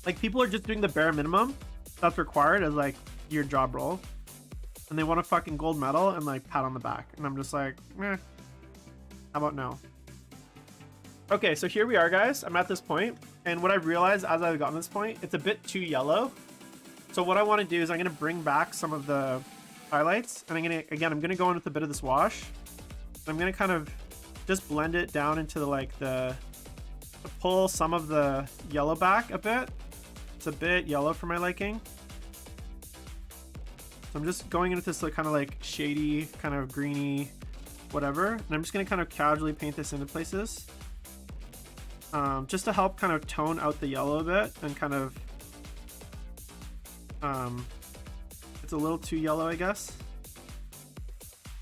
Speaker 1: Like, people are just doing the bare minimum that's required as like your job role, and they want a fucking gold medal and like pat on the back, and I'm just like, how about no? Okay, so here we are, guys. I'm at this point, and what I've realized as I've gotten to this point, it's a bit too yellow. So what I want to do is I'm going to bring back some of the highlights, and I'm gonna go in with a bit of this wash. I'm gonna kind of just blend it down into to pull some of the yellow back a bit. It's a bit yellow for my liking. So I'm just going in with this kind of like shady, kind of greeny, whatever. And I'm just gonna kind of casually paint this into places. Just to help kind of tone out the yellow a bit and kind of, it's a little too yellow, I guess,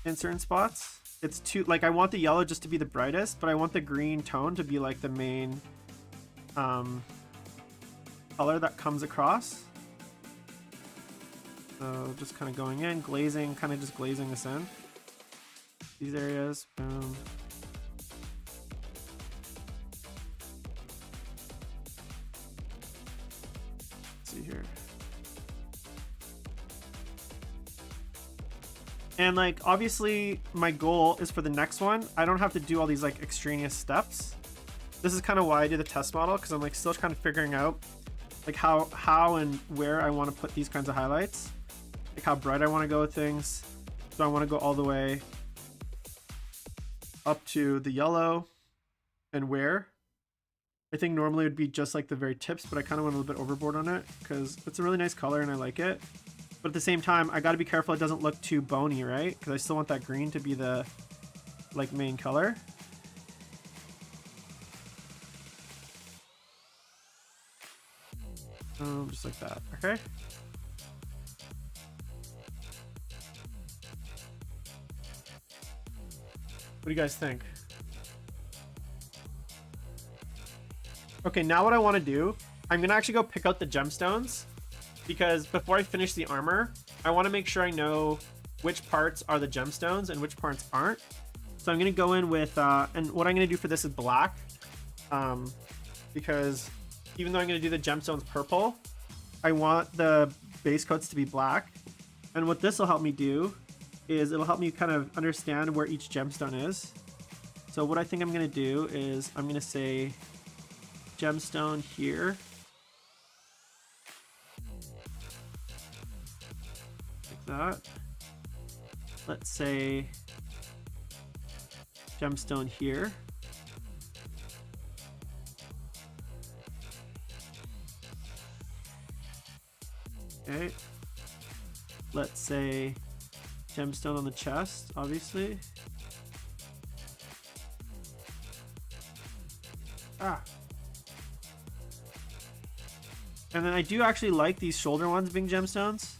Speaker 1: in certain spots. It's too, like, I want the yellow just to be the brightest, but I want the green tone to be like the main color that comes across. So just kind of going in, glazing, kind of just glazing this in. These areas, boom. Let's see here. And like, obviously my goal is for the next one, I don't have to do all these like extraneous steps. This is kind of why I did the test model, because I'm like still kind of figuring out like how and where I want to put these kinds of highlights, like how bright I want to go with things. So I want to go all the way up to the yellow, and where I think normally it would be just like the very tips, but I kind of went a little bit overboard on it because it's a really nice color and I like it. But at the same time, I got to be careful it doesn't look too bony, right? Because I still want that green to be the like main color. Just like that. Okay. What do you guys think? Okay, now what I want to do, I'm gonna actually go pick out the gemstones, because before I finish the armor, I want to make sure I know which parts are the gemstones and which parts aren't. So I'm gonna go in with, and what I'm gonna do for this is black, because even though I'm gonna do the gemstones purple, I want the base coats to be black. And what this will help me do is it'll help me kind of understand where each gemstone is. So what I think I'm gonna do is I'm gonna say gemstone here. Like that. Let's say gemstone here. Okay. Let's say gemstone on the chest, obviously. And then I do actually like these shoulder ones being gemstones.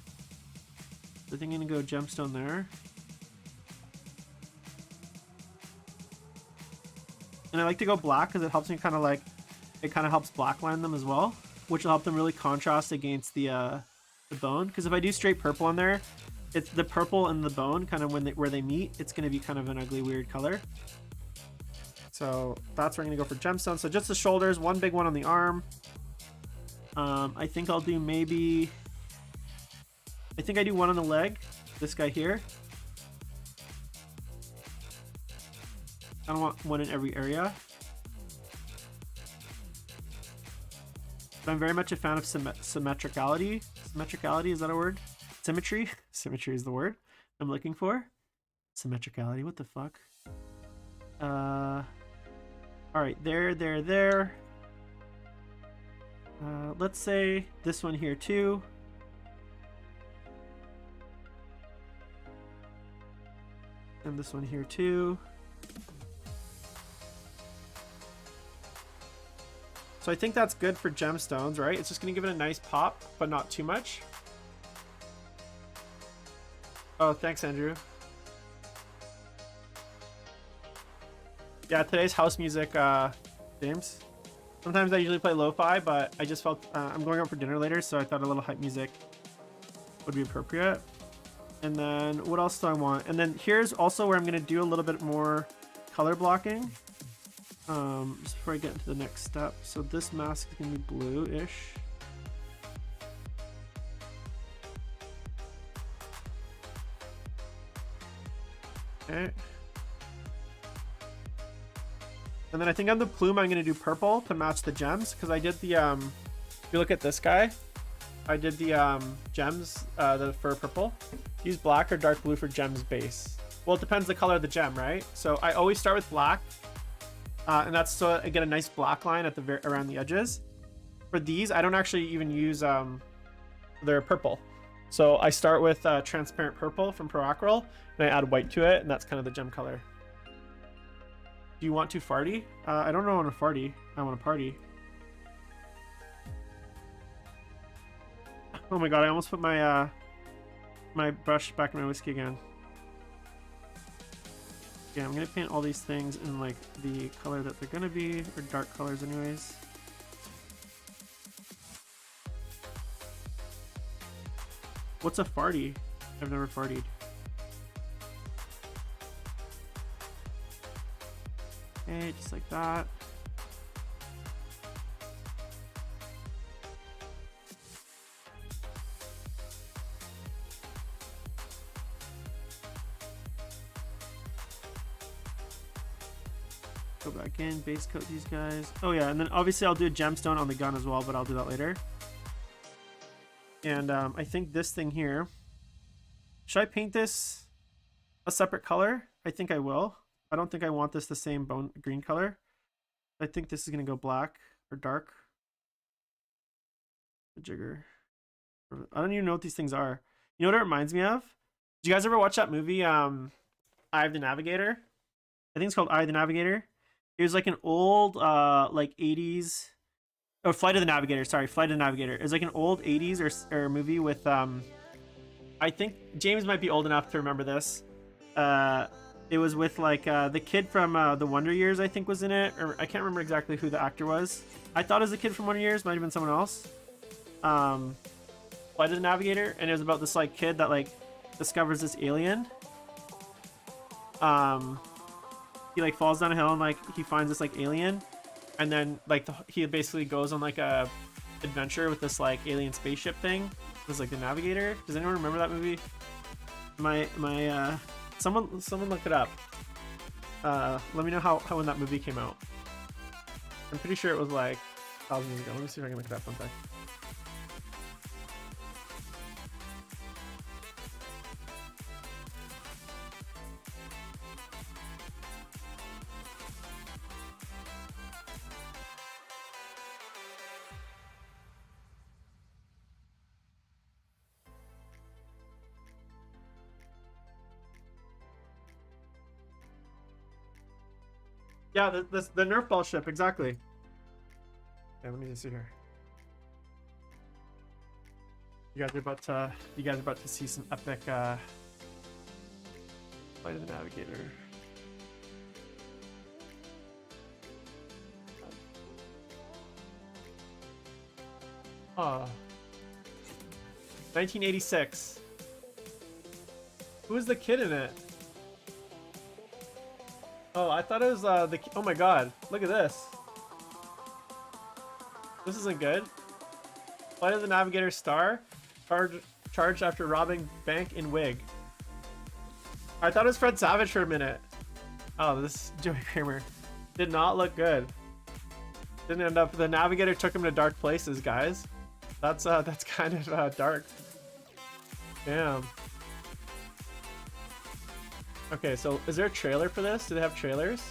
Speaker 1: I think I'm gonna go gemstone there. And I like to go black because it helps me kind of like, it kind of helps blackline them as well, which will help them really contrast against the bone. Because if I do straight purple on there, it's the purple and the bone kind of where they meet. It's going to be kind of an ugly, weird color. So that's where I'm going to go for gemstone. So just the shoulders, one big one on the arm. I think I'll do maybe... I think I do one on the leg. This guy here. I don't want one in every area. But I'm very much a fan of symmetricality. Symmetricality, is that a word? Symmetry? Symmetry is the word I'm looking for. Symmetricality, what the fuck? Alright, there. Let's say this one here too. And this one here too. So I think that's good for gemstones, right? It's just going to give it a nice pop, but not too much. Oh, thanks, Andrew. Yeah, today's house music, James. Sometimes I usually play lo-fi, but I just felt I'm going out for dinner later, so I thought a little hype music would be appropriate. And then what else do I want? And then here's also where I'm going to do a little bit more color blocking. Just before I get into the next step. So this mask is going to be blue-ish. Okay. And then I think on the plume I'm going to do purple to match the gems, because I did the if you look at this guy, I did the gems for purple. Use black or dark blue for gems base. Well, it depends the color of the gem, right? So I always start with black, and that's so I get a nice black line at the around the edges. For these, I don't actually even use their purple. So I start with transparent purple from Proacryl, and I add white to it, and that's kind of the gem color. Do you want to farty? I don't know want to farty. I want to party. Oh my god, I almost put my my brush back in my whiskey again. Yeah, I'm gonna paint all these things in like the color that they're gonna be, or dark colors anyways. What's a farty? I've never fartied. Okay, just like that. Go back in, base coat these guys. Oh yeah, and then obviously I'll do a gemstone on the gun as well, but I'll do that later. And I think this thing here, should I paint this a separate color? I think I will. I don't think I want this the same bone green color. I think this is gonna go black or dark. The jigger. I don't even know what these things are. You know what it reminds me of? Did you guys ever watch that movie, Eye of the Navigator? I think it's called Eye of the Navigator. It was like an old, like 80s, oh, Flight of the Navigator. Sorry, Flight of the Navigator. It was like an old 80s or movie with, I think James might be old enough to remember this. It was with like the kid from the Wonder Years, I think, was in it, or I can't remember exactly who the actor was. I thought it was the kid from Wonder Years, might have been someone else. Flight of the Navigator, and it was about this like kid that like discovers this alien. He like falls down a hill and like he finds this like alien, and then like he basically goes on like a adventure with this like alien spaceship thing. It was like the Navigator. Does anyone remember that movie? Someone look it up. Let me know how when that movie came out. I'm pretty sure it was like thousands years ago. Let me see if I can look it up one sec. Yeah, the Nerf ball ship, exactly. Yeah, let me just see here. You guys are about to see some epic Flight of the Navigator. Oh. 1986. Who was the kid in it? Oh, I thought it was the. Oh my god! Look at this. This isn't good. Flight of the Navigator star, charged after robbing bank in Wig. I thought it was Fred Savage for a minute. Oh, this Joey Kramer did not look good. Didn't end up. The Navigator took him to dark places, guys. That's kind of dark. Damn. Okay, so is there a trailer for this? Do they have trailers?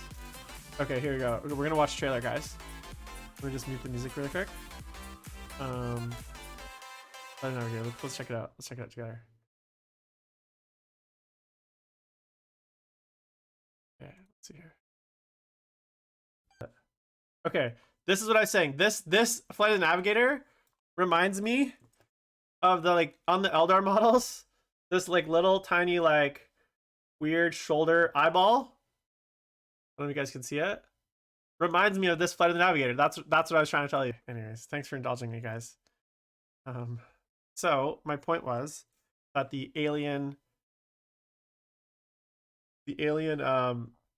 Speaker 1: Okay, here we go. We're gonna watch trailer, guys. Let me just mute the music really quick. I don't know. Let's check it out. Let's check it out together. Okay, let's see here. Okay, this is what I was saying. This Flight of the Navigator reminds me of the, like, on the Eldar models, this like little tiny like weird shoulder eyeball. I don't know if you guys can see it. Reminds me of this Flight of the Navigator. That's what I was trying to tell you. Anyways, thanks for indulging me, guys. So my point was that the alien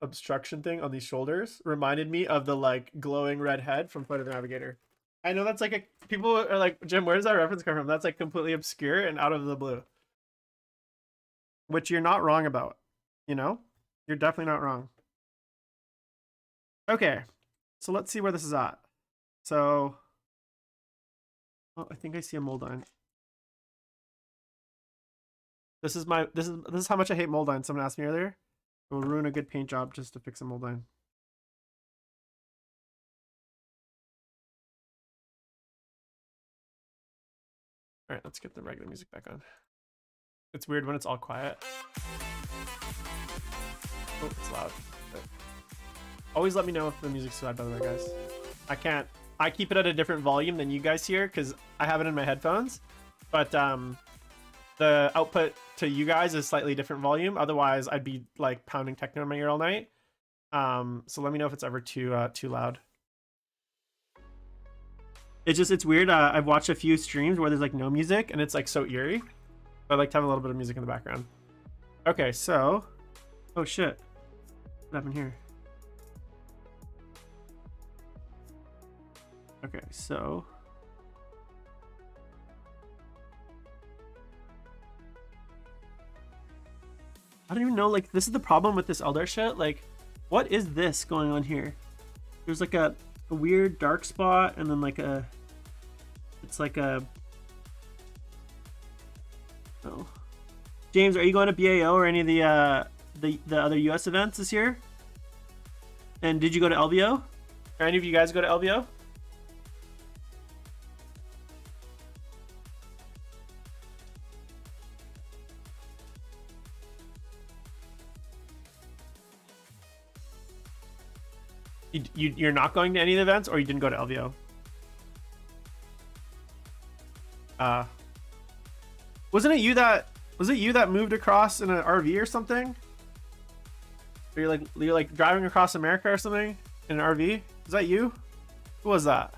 Speaker 1: obstruction thing on these shoulders reminded me of the like glowing red head from Flight of the Navigator. I know that's like a, people are like, Jim, where does that reference come from? That's like completely obscure and out of the blue. Which you're not wrong about, you know? You're definitely not wrong. Okay, so let's see where this is at. So, oh, I think I see a Moldine. This is how much I hate Moldine. Someone asked me earlier. It will ruin a good paint job just to fix a Moldine. All right, let's get the regular music back on. It's weird when it's all quiet. Oh, it's loud. Always let me know if the music's loud, by the way, guys. I keep it at a different volume than you guys hear because I have it in my headphones. But the output to you guys is slightly different volume. Otherwise, I'd be like pounding techno in my ear all night. So let me know if it's ever too loud. It's weird. I've watched a few streams where there's like no music and it's like so eerie. I like to have a little bit of music in the background. Okay, so, oh shit, what happened here? Okay, so I don't even know, like, this is the problem with this Eldar shit. Like, what is this going on here? There's like a weird dark spot and then like it's like a, oh. James, are you going to BAO or any of the other US events this year? And did you go to LVO? Are any of you guys go to LVO? You're not going to any of the events, or you didn't go to LVO? Wasn't it you that moved across in an RV or something? Or you're like driving across America or something in an RV? Is that you? Who was that?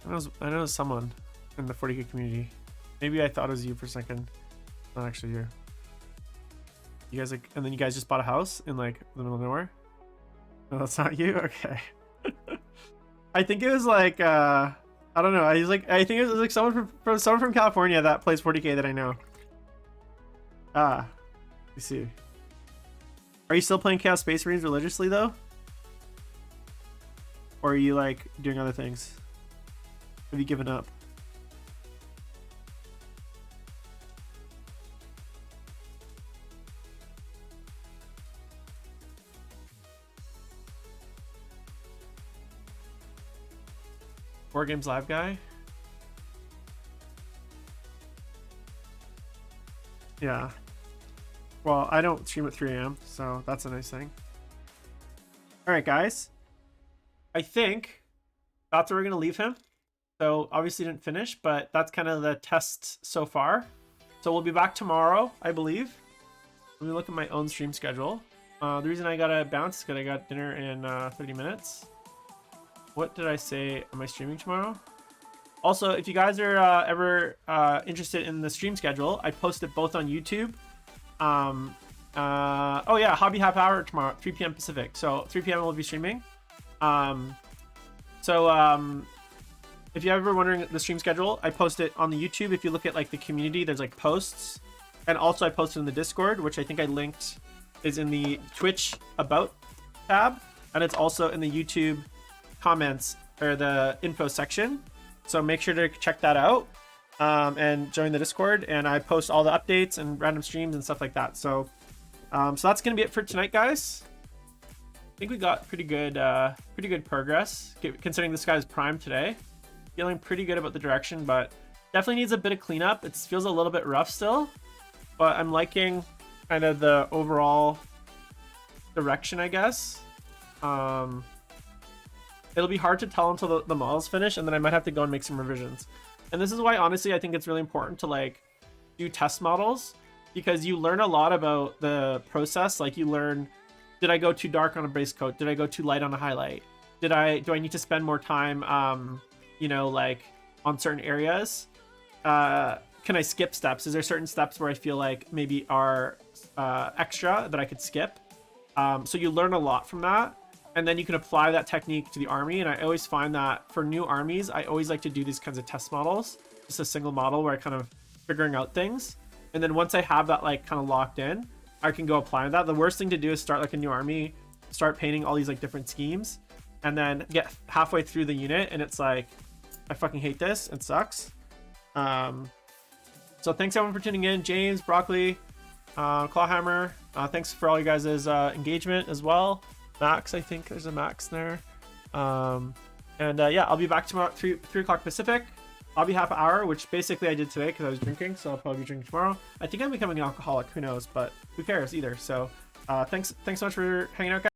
Speaker 1: I know it was someone in the 40K community. Maybe I thought it was you for a second. Not actually you. You guys like, and then you guys just bought a house in like the middle of nowhere? No, that's not you? Okay. I think it was like I don't know. I think it was like someone from California that plays 40K that I know. Let me see. Are you still playing Chaos Space Marines religiously though? Or are you like doing other things? Have you given up? War Games Live guy? Yeah. Well, I don't stream at 3 a.m., so that's a nice thing. Alright, guys. I think that's where we're going to leave him. So, obviously didn't finish, but that's kind of the test so far. So, we'll be back tomorrow, I believe. Let me look at my own stream schedule. The reason I got to bounce is because I got dinner in 30 minutes. What did I say? Am I streaming tomorrow? Also, if you guys are ever interested in the stream schedule, I post it both on YouTube. Oh yeah, Hobby Half Hour tomorrow, 3 p.m. Pacific. So 3 p.m. we'll be streaming. If you're ever wondering the stream schedule, I post it on the YouTube. If you look at like the community, there's like posts, and also I posted in the Discord, which I think I linked, is in the Twitch About tab, and it's also in the YouTube comments or the info section. So make sure to check that out and join the Discord. And I post all the updates and random streams and stuff like that. So, so that's gonna be it for tonight, guys. I think we got pretty good progress considering this guy's prime today. Feeling pretty good about the direction, but definitely needs a bit of cleanup. It feels a little bit rough still, but I'm liking kind of the overall direction, I guess. It'll be hard to tell until the model's finished, and then I might have to go and make some revisions. And this is why, honestly, I think it's really important to like do test models, because you learn a lot about the process. Like you learn, did I go too dark on a base coat? Did I go too light on a highlight? Do I need to spend more time you know, like on certain areas? Can I skip steps? Is there certain steps where I feel like maybe are extra that I could skip? So you learn a lot from that, and then you can apply that technique to the army. And I always find that for new armies, I always like to do these kinds of test models, just a single model where I kind of figuring out things. And then once I have that like kind of locked in, I can go apply that. The worst thing to do is start like a new army, start painting all these like different schemes, and then get halfway through the unit and it's like, I fucking hate this. It sucks. So thanks everyone for tuning in. James, Broccoli, Clawhammer. Thanks for all you guys' engagement as well. Max, I think there's a Max there. Yeah, I'll be back tomorrow at 3 o'clock Pacific. I'll be half an hour, which basically I did today because I was drinking, so I'll probably be drinking tomorrow. I think I'm becoming an alcoholic. Who knows? But who cares either? So thanks so much for hanging out, guys.